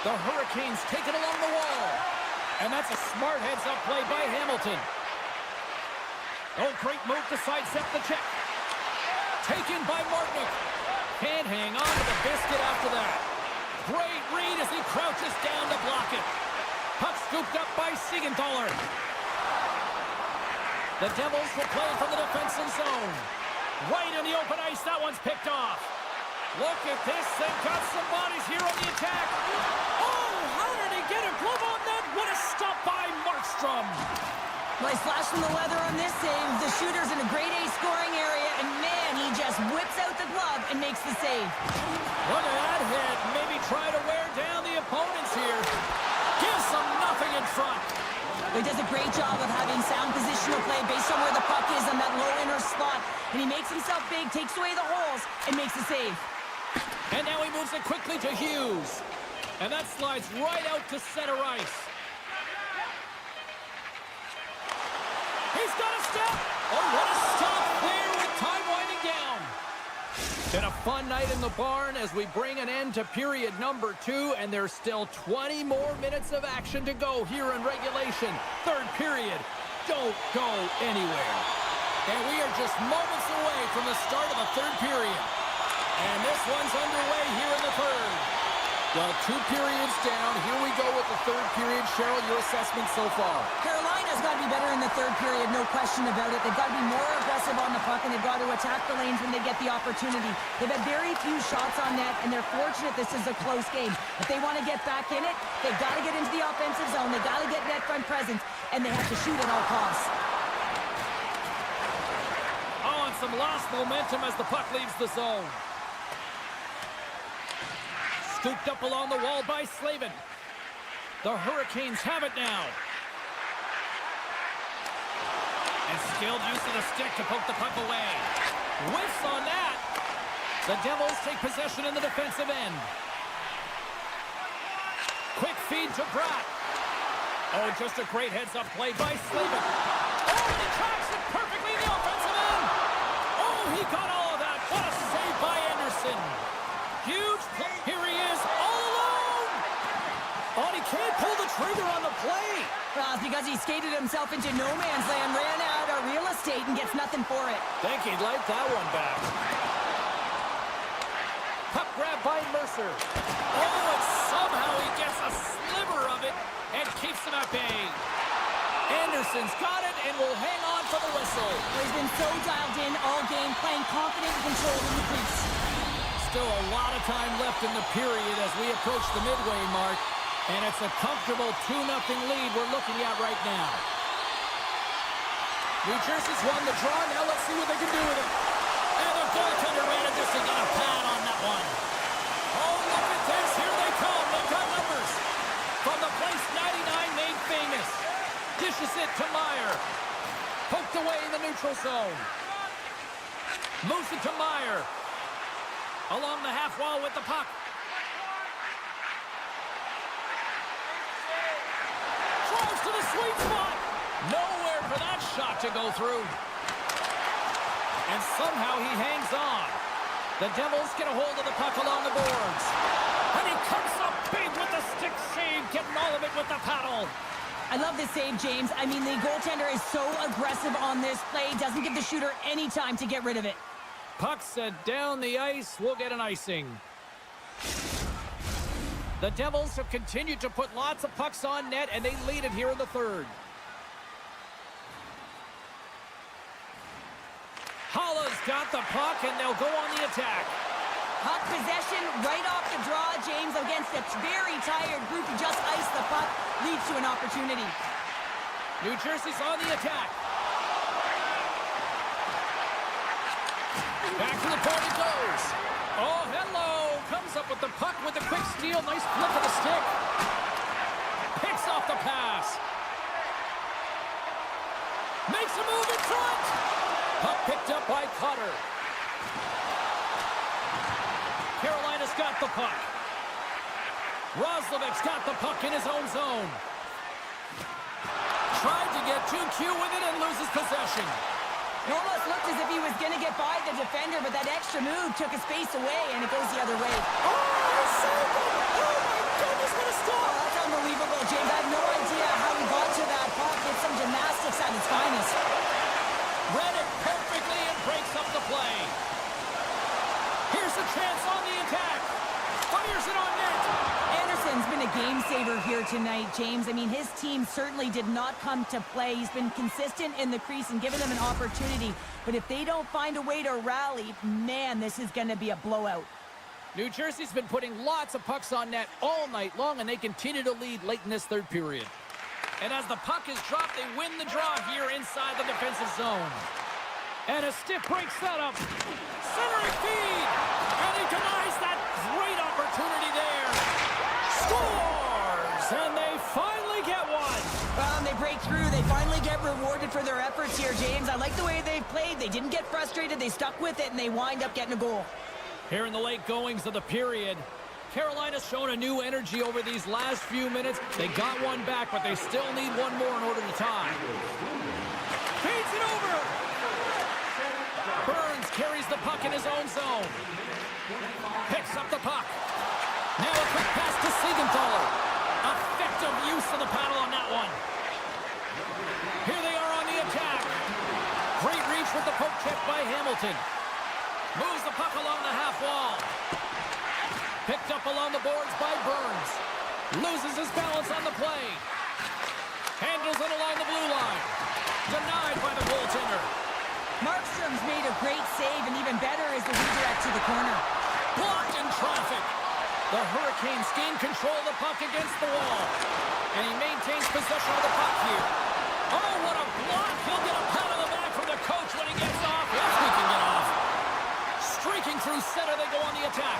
The Hurricanes take it along the wall. And that's a smart heads-up play by Hamilton. Oh, great move to sidestep the check. Taken by Martinic. Can't hang on to the biscuit after that. Great read as he crouches down to block it. Puck scooped up by Siegenthaler. The Devils will play from the defensive zone. Right in the open ice, that one's picked off. Look at this, they've got some bodies here on the attack. Oh, how did he get a glove on that? What a stop by Markstrom.
Well, he's flashing the leather on this save. The shooter's in a grade A scoring area, and man, he just whips out the glove and makes the save.
Look at that hit. Maybe try to wear down the opponents here. Gives them nothing in front.
He does a great job of having sound positional play based on where the puck is on that low inner slot. And he makes himself big, takes away the holes, and makes the save.
And now he moves it quickly to Hughes. And that slides right out to center ice. He's got a step. Oh, what a stop there with time winding down. Been a fun night in the barn as we bring an end to period number 2, and there's still 20 more minutes of action to go here in regulation. Third period. Don't go anywhere. And we are just moments away from the start of the third period. And this one's underway here in the third. Well, 2 periods down. Here we go with the third period. Cheryl, your assessment so far?
Carolina's got to be better in the third period, no question about it. They've got to be more aggressive on the puck, and they've got to attack the lanes when they get the opportunity. They've had very few shots on net, and they're fortunate this is a close game. If they want to get back in it, they've got to get into the offensive zone. They've got to get net front presence, and they have to shoot at all costs.
Oh, and some lost momentum as the puck leaves the zone. Scooped up along the wall by Slavin. The Hurricanes have it now. And skilled use of the stick to poke the puck away. Whiffs on that. The Devils take possession in the defensive end. Quick feed to Pratt. Oh, just a great heads-up play by Slavin. Oh, and he tracks it perfectly in the offensive end. Oh, he got all of that. What a save by Anderson. Huge play. Here he is, all alone. Oh, he can't pull the trigger on the play.
Well, it's because he skated himself into no man's land, ran out of real estate, and gets nothing for it.
Think he'd like that one back. Puck grab by Mercer. Oh, and somehow he gets a sliver of it and keeps him at bay. Anderson's got it and will hang on for the whistle.
He's been so dialed in all game, playing confident and controlled in the crease.
Still a lot of time left in the period as we approach the midway mark. And it's a comfortable 2-0 lead we're looking at right now. New Jersey's won the draw. Now let's see what they can do with it. And the goaltender manages to get a pad on that one. Oh, look at this. Here they come. They've got numbers. From the place 99 made famous. Dishes it to Meyer. Poked away in the neutral zone. Moves it to Meyer. Along the half wall with the puck. Drives to the sweet spot. Nowhere for that shot to go through. And somehow he hangs on. The Devils get a hold of the puck along the boards. And he comes up big with the stick save, getting all of it with the paddle.
I love this save, James. I mean, the goaltender is so aggressive on this play. Doesn't give the shooter any time to get rid of it.
Puck set down the ice. We'll get an icing. The Devils have continued to put lots of pucks on net, and they lead it here in the third. Holla's got the puck, and they'll go on the attack.
Puck possession right off the draw, James, against a very tired group who just iced the puck, leads to an opportunity.
New Jersey's on the attack. Back to the point it goes. Oh, hello. Comes up with the puck with a quick steal. Nice flick of the stick. Picks off the pass. Makes a move in front. Puck picked up by Cutter. Carolina's got the puck. Roslovic's got the puck in his own zone. Tried to get 2Q with it and loses possession.
It almost looked as if he was going to get by the defender, but that extra move took his space away, and it goes the other way.
Oh, he saved it! Oh, my goodness, what a stop!
Oh, that's unbelievable, James. I have no idea how he got to that puck. It's some gymnastics at its finest.
Read it perfectly and breaks up the play. Here's a chance on the attack. Fires it on net.
Anderson's been a game saver here tonight, James. I mean, his team certainly did not come to play. He's been consistent in the crease and given them an opportunity. But if they don't find a way to rally, man, this is going to be a blowout.
New Jersey's been putting lots of pucks on net all night long, and they continue to lead late in this third period. And as the puck is dropped, they win the draw here inside the defensive zone. And a stick breaks that up. Centering feed. And he denies that great opportunity there. Scores! And they finally get one.
Well, they break through. They finally get rewarded for their efforts here, James. I like the way they've played. They didn't get frustrated. They stuck with it, and they wind up getting a goal.
Here in the late goings of the period, Carolina's shown a new energy over these last few minutes. They got one back, but they still need one more in order to tie. Feeds it over. Burns carries the puck in his own zone. Picks up the puck. Now a quick pass to Siegenthaler. Effective use of the paddle on that one. Here they are on the attack. Great reach with the poke check by Hamilton. Moves the puck along the half wall. Picked up along the boards by play. Handles it along the blue line. Denied by the goaltender.
Markstrom's made a great save, and even better is the redirect to the corner.
Blocked in traffic. The Hurricanes gain control of the puck against the wall. And he maintains possession of the puck here. Oh, what a block. He'll get a pat on the back from the coach when he gets off. If he can get off. Streaking through center, they go on the attack.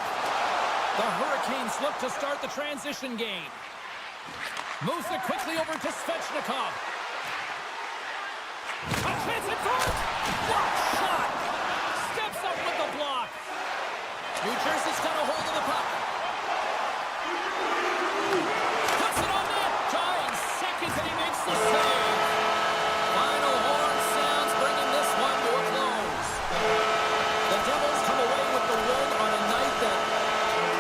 The Hurricanes look to start the transition game. Moves it quickly over to Svechnikov. A chance in front. Block shot. Steps up with the block. New Jersey's got a hold of the puck. Puts it on net. Giant seconds and he makes the save. Final horn sounds, bringing this one to a close. The Devils come away with the win on a night that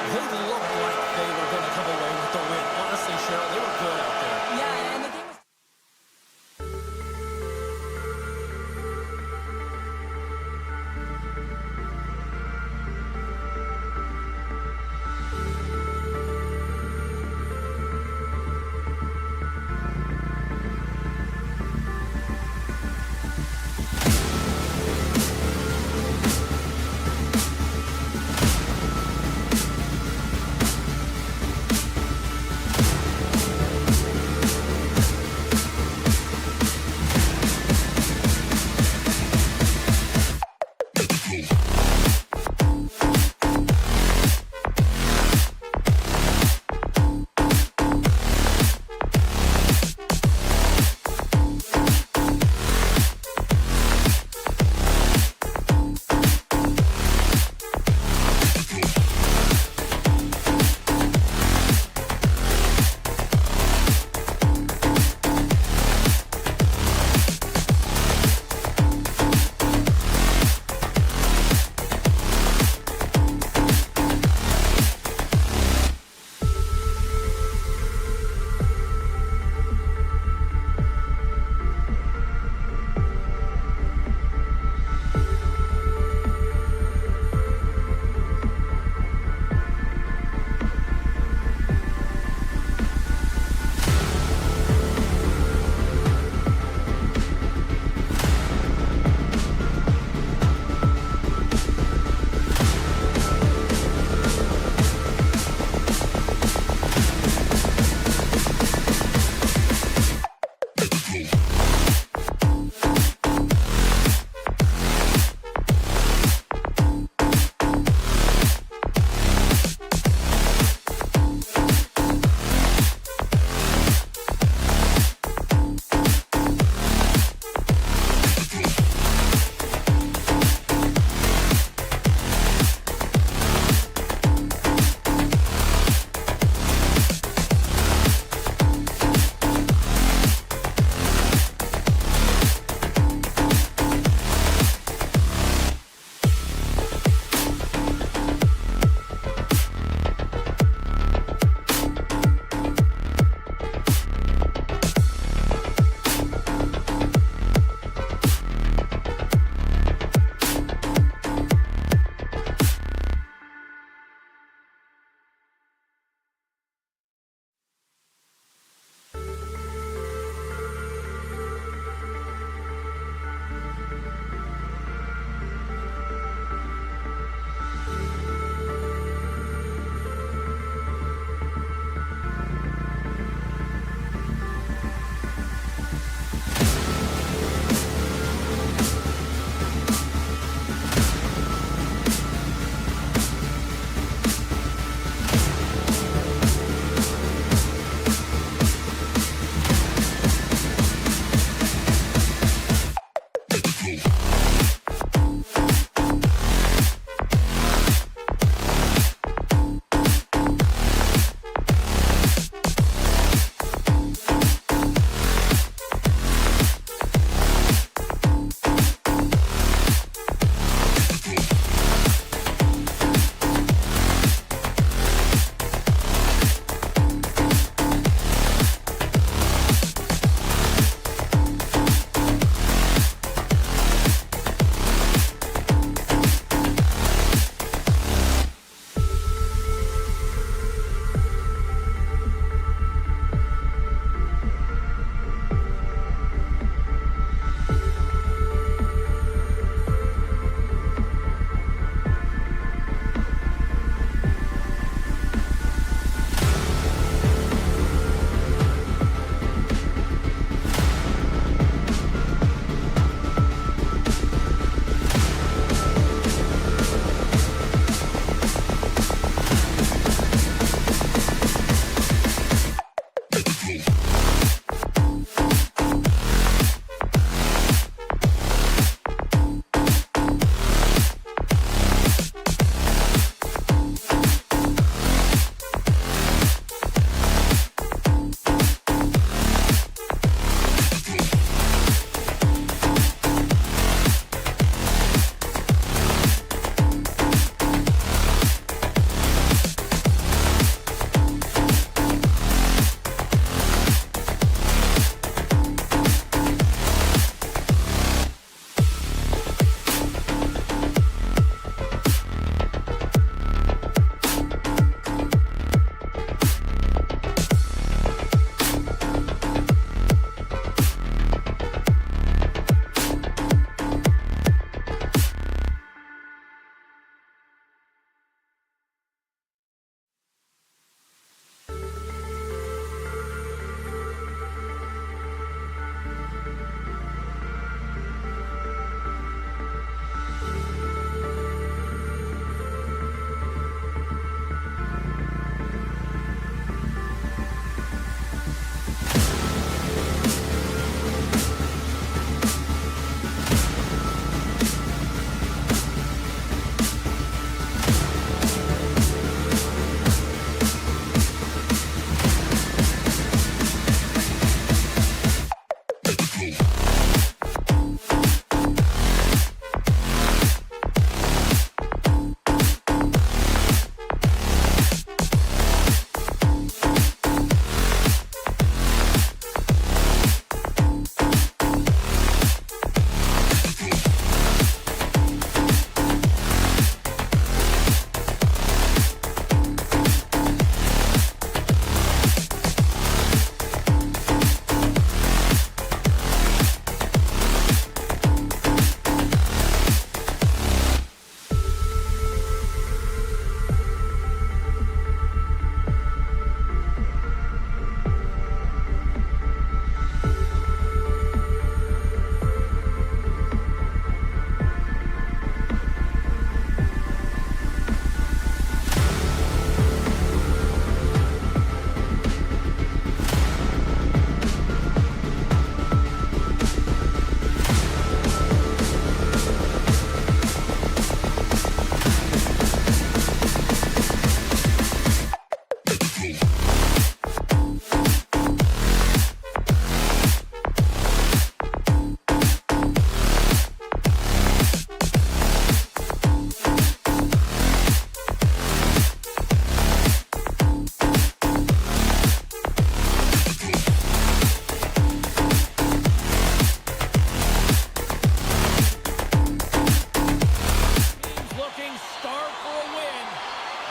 they looked like they were going to come away with the win. Honestly, Cheryl, they were good out there.
Yeah, and the game was...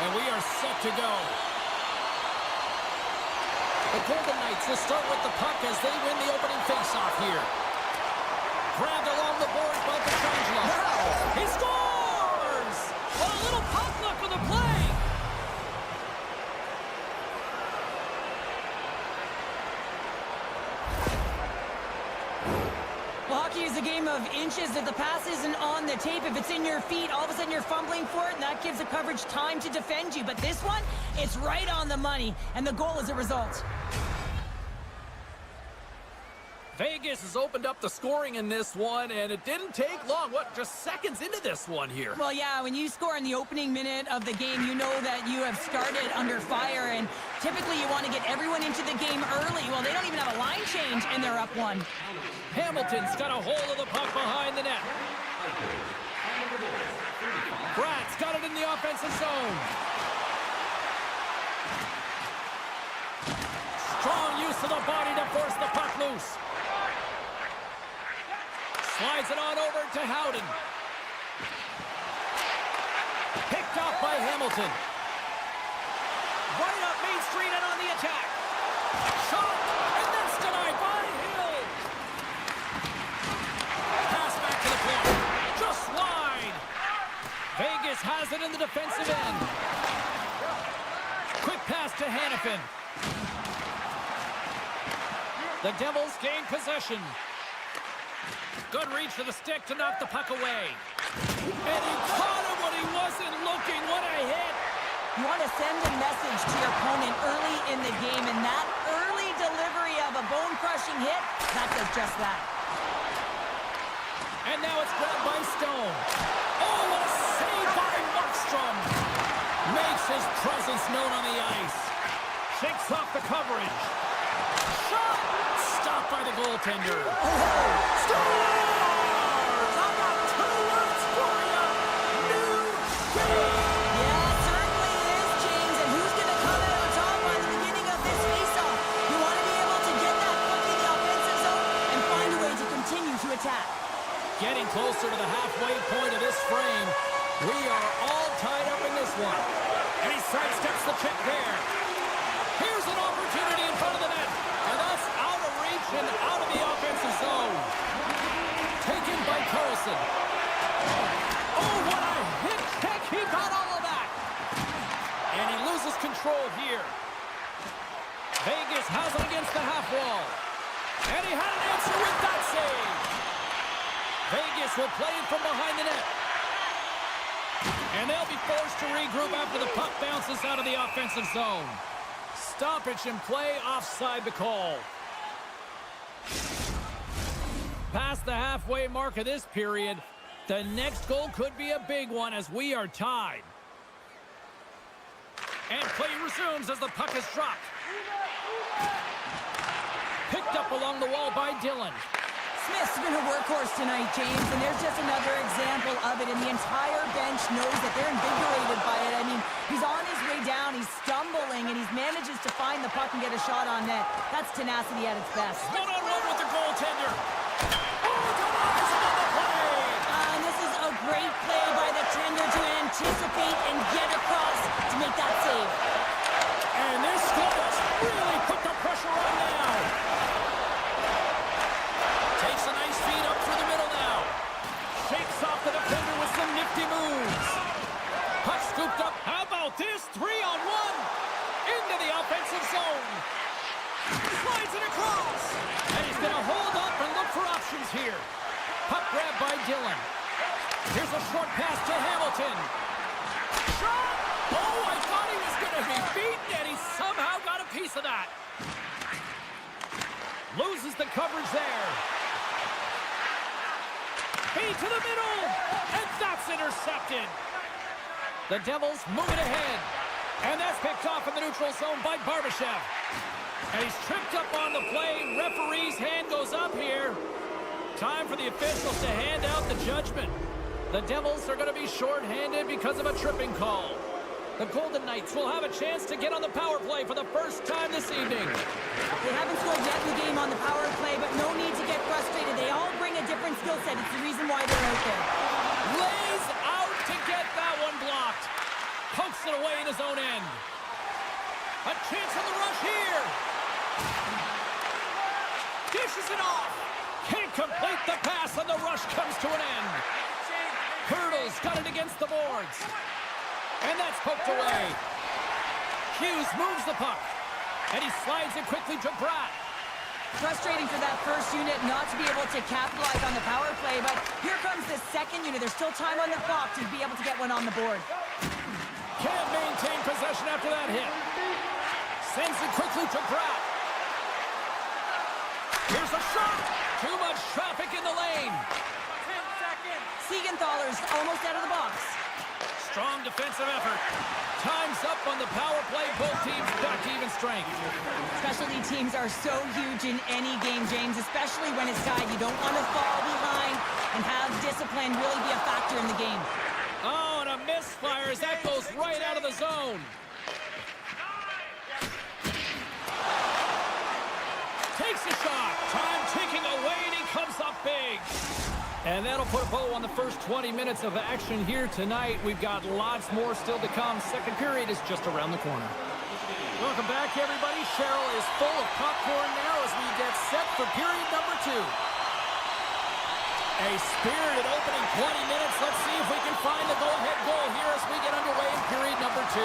And we are set to go. The Golden Knights will start with the puck as they win the opening faceoff here. Grabbed along the boards by Petrangelo.
Wow.
He scores! Well, a little puck luck on the play.
Well, hockey is a game of inches. If the pass isn't on the tape, if it's in your feet, all of a sudden you're fumbling for it, and that gives the coverage time to defend you. But this one, it's right on the money, and the goal is a result.
Vegas has opened up the scoring in this one, and it didn't take long. What, just seconds into this one here?
Well, yeah, when you score in the opening minute of the game, you know that you have started under fire, and typically you want to get everyone into the game early. Well, they don't even have a line change, and they're up one.
Hamilton's got a hold of the puck behind the net. Pratt's got it in the offensive zone. Strong use of the body to force the puck loose. Slides it on over to Howden. Picked off by Hamilton. Right up Main Street and on the attack. Shot, and that's denied by Hill. Pass back to the point. Just wide. Vegas has it in the defensive end. Quick pass to Hannafin. The Devils gain possession. Good reach to the stick to knock the puck away. And he caught him when he wasn't looking. What a hit.
You want to send a message to your opponent early in the game, and that early delivery of a bone-crushing hit, that does just that.
And now it's grabbed by Stone. Oh, what a save by Markstrom. Makes his presence known on the ice. Shakes off the coverage. Shot! Stopped by the goaltender. Scores! How about 2 words for you? New game!
Yeah, it certainly is, James. And who's going to come out on top by the beginning of this faceoff? You want to be able to get that puck in the offensive zone and find a way to continue to attack.
Getting closer to the halfway point of this frame. We are all tied up in this one. And he sidesteps the check there. Here's an opportunity in front of the net. And that's out of reach and out of the offensive zone. Taken by Carlson. Oh, what a hit check. He got all of that. And he loses control here. Vegas has it against the half wall. And he had an answer with that save. Vegas will play it from behind the net. And they'll be forced to regroup after the puck bounces out of the offensive zone. Stoppage in play, offside the call. Past the halfway mark of this period, the next goal could be a big one as we are tied. And play resumes as the puck is dropped. Picked up along the wall by Dillon.
Smith's been a workhorse tonight, James, and there's just another example of it, and the entire bench knows that they're invigorated by it. I mean, he's on his way down, he's stumbling, and he manages to find the puck and get a shot on net. That's tenacity at its best.
One-on-one with the goaltender. Oh, denies him on the play.
And this is a great play by the tender to anticipate and get across to make that save.
And this squad really put the pressure on now. Takes a nice feed up through the middle now. Shakes off the defender with some nifty moves. Puck scooped up. How about this? 3-on-1 into the offensive zone. Slides it across. And he's going to hold up and look for options here. Puck grabbed by Dillon. Here's a short pass to Hamilton. Shot! Oh, I thought he was going to be beaten, and he somehow got a piece of that. Loses the coverage there. Feed to the middle, and that's intercepted. The Devils move it ahead, and that's picked off in the neutral zone by Barbashev. And he's tripped up on the play. Referee's hand goes up here. Time for the officials to hand out the judgment. The Devils are going to be shorthanded because of a tripping call. The Golden Knights will have a chance to get on the power play for the first time this evening.
They haven't scored yet in the game on the power play, but no need to get frustrated. They all bring a different skill set. It's the reason why they're out there.
Lays out to get that one blocked. Pokes it away in his own end. A chance on the rush here. Dishes it off. Can't complete the pass, and the rush comes to an end. Hurdles got it against the boards. And that's poked away. Hughes moves the puck. And he slides it quickly to Bratt.
Frustrating for that first unit not to be able to capitalize on the power play, but here comes the second unit. There's still time on the clock to be able to get one on the board.
Can't maintain possession after that hit. Sends it quickly to Bratt. Here's a shot. Too much traffic in the lane.
10 seconds.
Siegenthaler's almost out of the box.
Strong defensive effort. Time's up on the power play. Both teams back to even strength.
Specialty teams are so huge in any game, James, especially when it's tied. You don't want to fall behind and have discipline really be a factor in the game.
Oh, and a misfire as that goes right out of the zone. Takes a shot. Time ticking away, and he comes up big. And that'll put a bow on the first 20 minutes of action here tonight. We've got lots more still to come. Second period is just around the corner. Welcome back, everybody. Cheryl is full of popcorn now as we get set for period number 2. A spirited opening 20 minutes. Let's see if we can find the go-ahead goal here as we get underway in period number 2.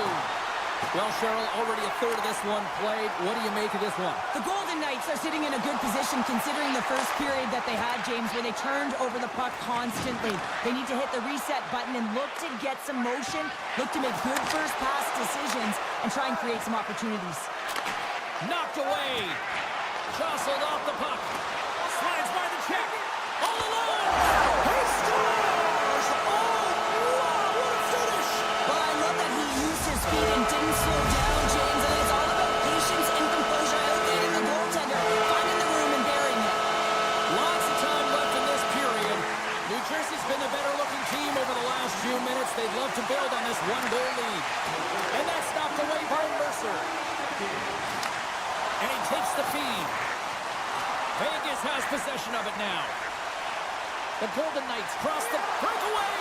Well, Cheryl, already a third of this one played. What do you make of this one?
The Golden Knights are sitting in a good position considering the first period that they had, James, where they turned over the puck constantly. They need to hit the reset button and look to get some motion, look to make good first pass decisions, and try and create some opportunities.
Knocked away. Jostled off the puck. Slides by the check. All alone. He scores! Oh, wow, what a finish!
Well, I love that he used his feet and didn't slow down, James, and it's all about patience and composure, outleading the goaltender, finding the room and burying it.
Lots of time left in this period. New Jersey's been the better-looking team over the last few minutes. They'd love to build on this one-goal lead. And that's knocked away by Mercer. And he takes the feed. Vegas has possession of it now. The Golden Knights cross the breakaway.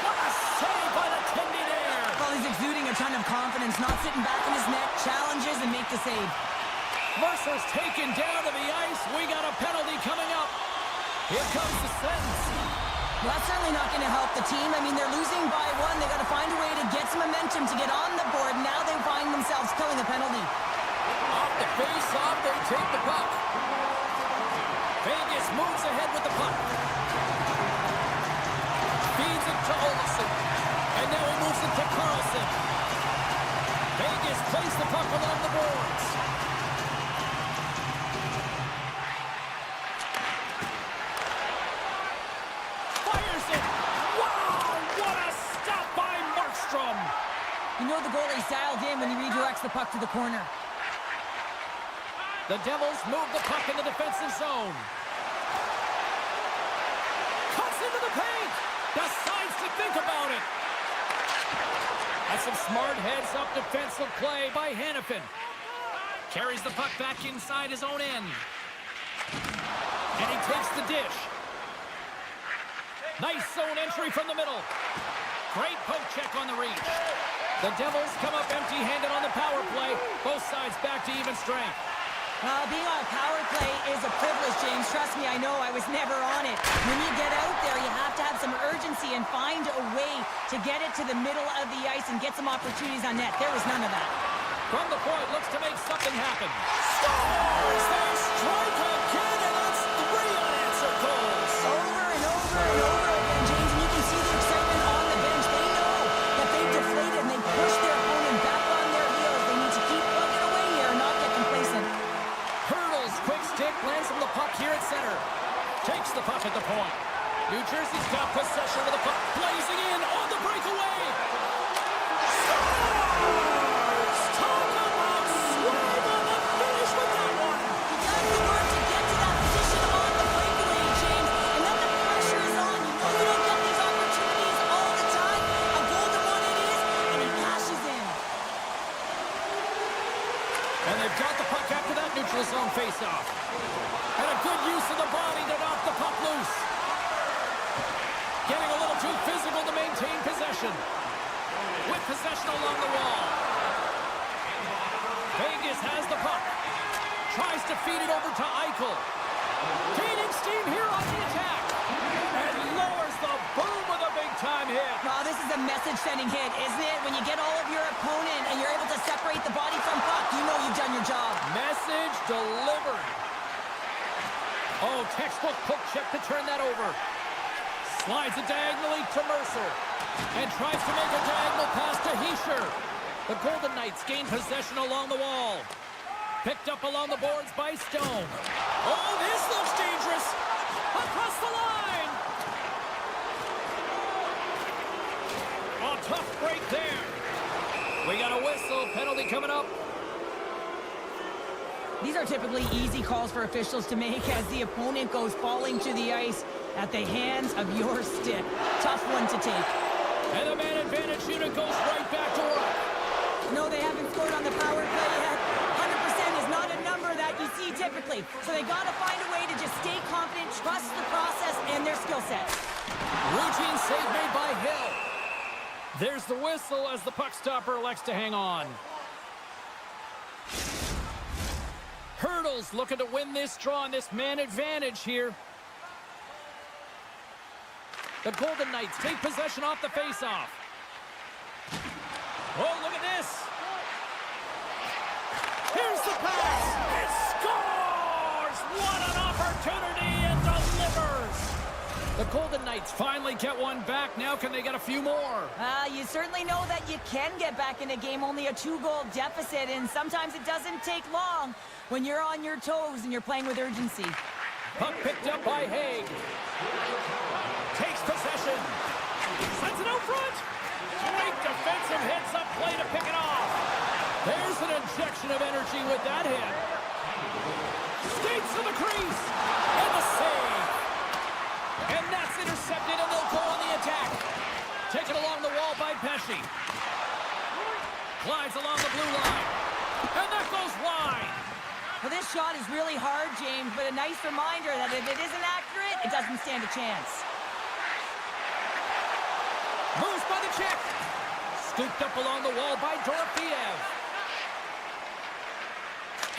What a save by the Tendy there.
Well, he's exuding a ton of confidence, not sitting back in his net, challenges and make the save.
Mercer's taken down to the ice. We got a penalty coming up. Here comes the sentence.
Well, that's certainly not going to help the team. I mean, they're losing by 1. They got to find a way to get some momentum to get on the board. Now they find themselves killing a penalty.
Off the face-off, they take the puck. Vegas moves ahead with the puck. Feeds it to Olsen. And now he moves it to Carlson. Vegas plays the puck along the boards. Fires it. Wow, what a stop by Markstrom.
You know the goalie's dialed in when he redirects the puck to the corner.
The Devils move the puck in the defensive zone. Cuts into the paint. Decides to think about it. That's some smart heads-up defensive play by Hannafin. Carries the puck back inside his own end. And he takes the dish. Nice zone entry from the middle. Great poke check on the reach. The Devils come up empty-handed on the power play. Both sides back to even strength.
Being on a power play is a privilege, James. Trust me, I know I was never on it. When you get out there, you have to have some urgency and find a way to get it to the middle of the ice and get some opportunities on net. There was none of that.
From the point, looks to make something happen. Scores! They strike again, and that's 3 unanswered goals.
Over and over and over again, James, and you can see the excitement on the bench. They know that they've deflated and they push their opponent back on their heels. They need to keep plugging away here and not get complacent.
Hurdles, quick stick, lands from the puck here at center. Takes the puck at the point. New Jersey's got possession of the puck, blazing in on the breakaway. Scores! Talk about swag on the finish with that one.
You got to work to get to that position on the breakaway, James, and then the pressure is on. You know you don't get these opportunities all the time. A golden one it is, and he cashes in.
And they've got the puck after that neutral zone faceoff. And a good use of the body to knock the puck loose. Getting a little too physical to maintain possession. with possession along the wall. Vegas has the puck. Tries to feed it over to Eichel. Gaining steam here on the attack. And lowers the boom with a big-time hit.
Wow, this is a message-sending hit, isn't it? When you get all of your opponent and you're able to separate the body from puck, you know you've done your job.
Message delivered. Oh, textbook poke check to turn that over. Slides it diagonally to Mercer. And tries to make a diagonal pass to Heischer. The Golden Knights gain possession along the wall. Picked up along the boards by Stone. Oh, this looks dangerous. Across the line. Oh, tough break there. We got a whistle. Penalty coming up.
These are typically easy calls for officials to make as the opponent goes falling to the ice at the hands of your stick. Tough one to take.
And the man advantage unit goes right back to work.
No, they haven't scored on the power play yet. 100% is not a number that you see typically. So they got to find a way to just stay confident, trust the process and their skill sets.
Routine save made by Hill. There's the whistle as the puck stopper elects to hang on. Hurdles looking to win this draw on this man advantage here. The Golden Knights take possession off the faceoff. Oh, look at this. Here's the pass. It scores! What an opportunity, and delivers. The Golden Knights finally get one back. Now can they get a few more?
You certainly know that you can get back in a game, only a 2-goal deficit, and sometimes it doesn't take long when you're on your toes and you're playing with urgency.
Puck picked up by Haig. Takes possession. Sends it out front. Great defensive heads-up play to pick it off. There's an injection of energy with that hit. Skates to the crease. And the save. And that's intercepted, and they'll go on the attack. Taken along the wall by Pesce. Glides along the blue line. And that goes wide.
Well, this shot is really hard, James, but a nice reminder that if it isn't accurate, it doesn't stand a chance.
Moves by the check. Scooped up along the wall by Dorofeev.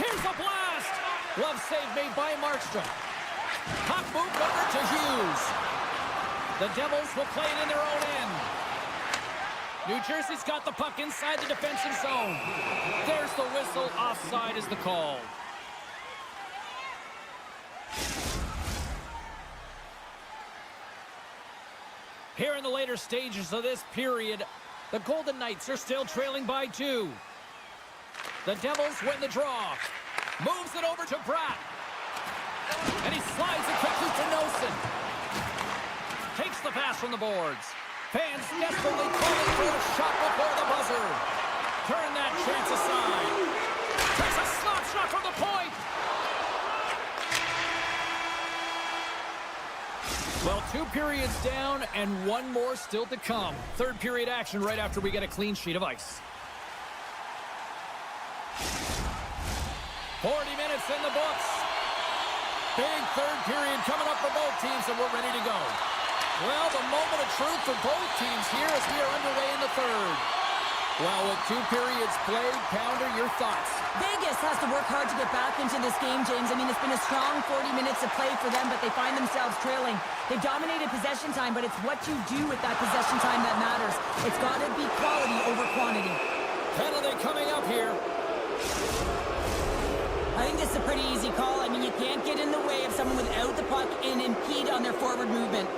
Here's a blast. Glove save made by Markstrom. Puck moved over to Hughes. The Devils will play it in their own end. New Jersey's got the puck inside the defensive zone. There's the whistle. Offside is the call. Here in the later stages of this period, the Golden Knights are still trailing by 2. The Devils win the draw. Moves it over to Pratt. And he slides it quickly to Nelson. Takes the pass from the boards. Fans desperately calling for a shot before the buzzer. Turn that chance aside. Takes a slap shot from the point. Well, 2 periods down and 1 more still to come. Third period action right after we get a clean sheet of ice. 40 minutes in the books. Big third period coming up for both teams, and we're ready to go. Well, the moment of truth for both teams here as we are underway in the third. Well, with 2 periods played, Pounder, your thoughts?
Vegas has to work hard to get back into this game, James. I mean, it's been a strong 40 minutes of play for them, but they find themselves trailing. They've dominated possession time, but it's what you do with that possession time that matters. It's got to be quality over quantity.
Penalty coming up here.
I think this is a pretty easy call. I mean, you can't get in the way of someone without the puck and impede on their forward movement.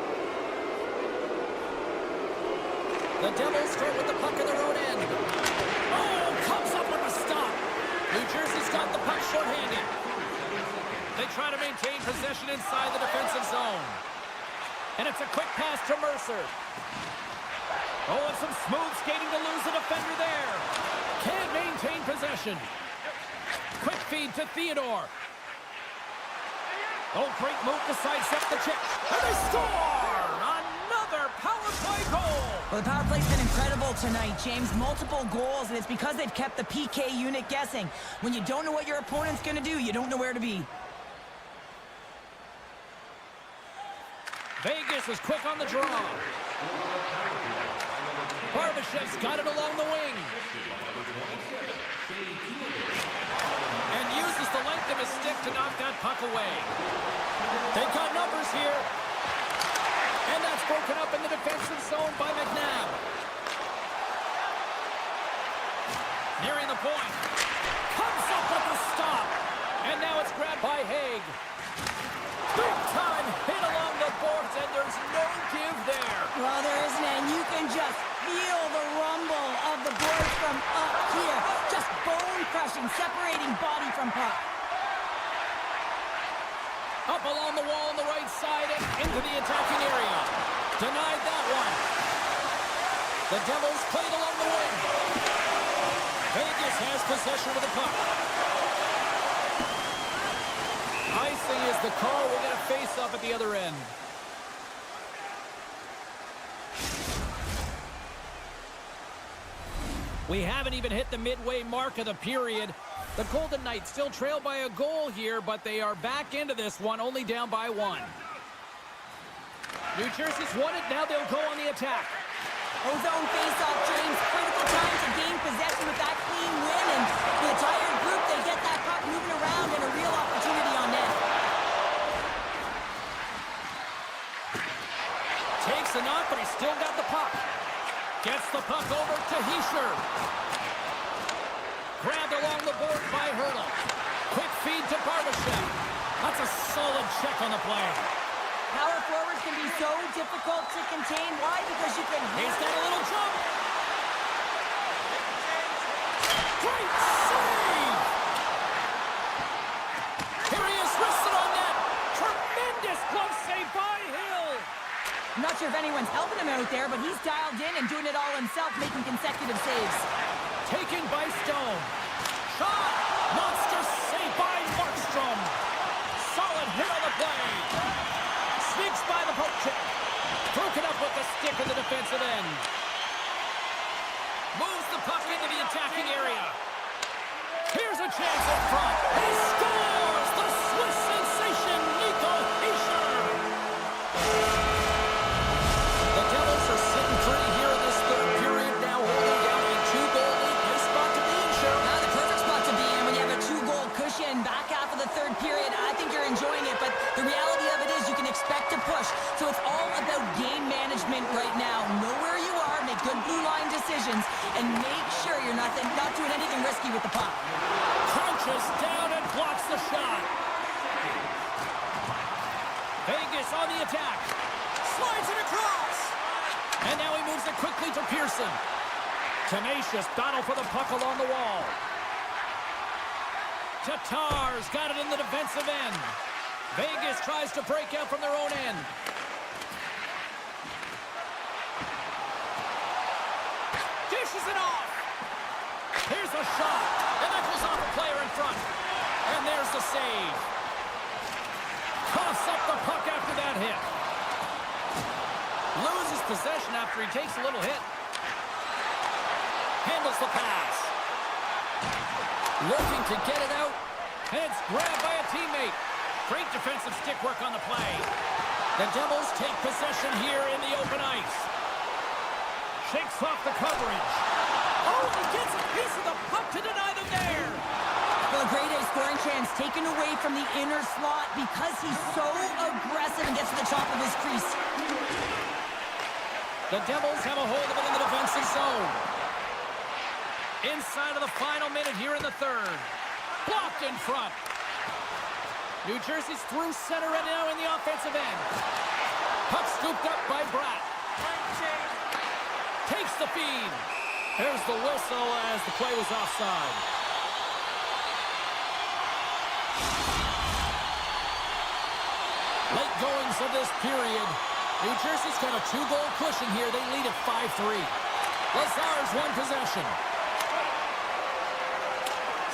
The Devils start with the puck in their own end. Oh, comes up with a stop. New Jersey's got the puck shorthanded. They try to maintain possession inside the defensive zone. And it's a quick pass to Mercer. Oh, and some smooth skating to lose the defender there. Can't maintain possession. Quick feed to Theodore. Oh, great move to sidestep the check. And they score! Another power play goal!
Well, the power play's been incredible tonight, James. Multiple goals, and it's because they've kept the PK unit guessing. When you don't know what your opponent's going to do, you don't know where to be.
Vegas is quick on the draw. Barbashev's got it along the wing. And uses the length of his stick to knock that puck away. They've got numbers here. And that's broken up in the defensive zone by McNabb. Nearing the point. Comes up with the stop. And now it's grabbed by Haig. Big time hit along the boards, and there's no give there.
Well, there isn't, and you can just feel the rumble of the boards from up here. Just bone-crushing, separating body from puck.
Up along the wall on the right side and into the attacking area. Denied that one. The Devils played along the wing. Vegas has possession of the puck. Icing is the call. We'll get a face-off at the other end. We haven't even hit the midway mark of the period. The Golden Knights still trail by a goal here, but they are back into this one, only down by one. New Jersey's won it. Now they'll go on the attack.
Ozone face-off, James. Critical time to gain possession with that clean win. And the entire group, they get that puck moving around and a real opportunity on net.
Takes a knock, but he's still got the puck. Gets the puck over to Heischer. Grabbed along the board by Hurdle. Quick feed to Barbashev. That's a solid check on the play.
Power forwards can be so difficult to contain. Why? Because you can...
He's got a little jump. Great save! Here he is, wristed on net. Tremendous glove save by Hill.
I'm not sure if anyone's helping him out there, but he's dialed in and doing it all himself, making consecutive saves.
Taken by Stone. Shot! Monster save by Markstrom. Solid hit on the play. Sneaks by the poke check. Broken up with the stick in the defensive end. Moves the puck into the attacking area. Here's a chance in front. He scores! The Swiss sensation, Nico Hischier. The Devils are sitting pretty here in this third period, now holding down a 2-goal lead. Nice spot to be in, Cheryl.
Now the perfect spot to be in when you have a 2-goal cushion back half of the third period. I think you're enjoying it, but the reality of it is you can expect to push. So it's all about game management right now. Know where you are, make good blue line decisions, and make sure you're not doing anything risky with the puck.
Crunches down and blocks the shot. Vegas on the attack. Slides it across. And now he moves it quickly to Pearson. Tenacious battle for the puck along the wall. Tatar's got it in the defensive end. Vegas tries to break out from their own end. Dishes it off. Here's a shot. And that goes off a player in front. And there's the save. Coughs up the puck after that hit. Loses possession after he takes a little hit. Handles the pass. Looking to get it out. And it's grabbed by a teammate. Great defensive stick work on the play. The Devils take possession here in the open ice. Shakes off the coverage. Oh, he gets a piece of the puck to deny them there.
Well, a grade A scoring chance taken away from the inner slot because he's so aggressive and gets to the top of his crease.
The Devils have a hold of it in the defensive zone. Inside of the final minute here in the third. Blocked in front. New Jersey's through center and now in the offensive end. Puck scooped up by Bratt. Takes the feed. There's the whistle as the play was offside. Late goings of this period. New Jersey's got a 2-goal cushion here. They lead at 5-3. Lazar's won possession.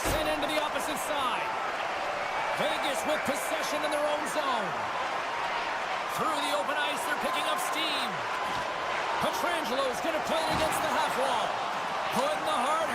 Sent into the opposite side. Vegas with possession in their own zone. Through the open ice, they're picking up steam. Petrangelo's going to play it against the half wall. Putting the hard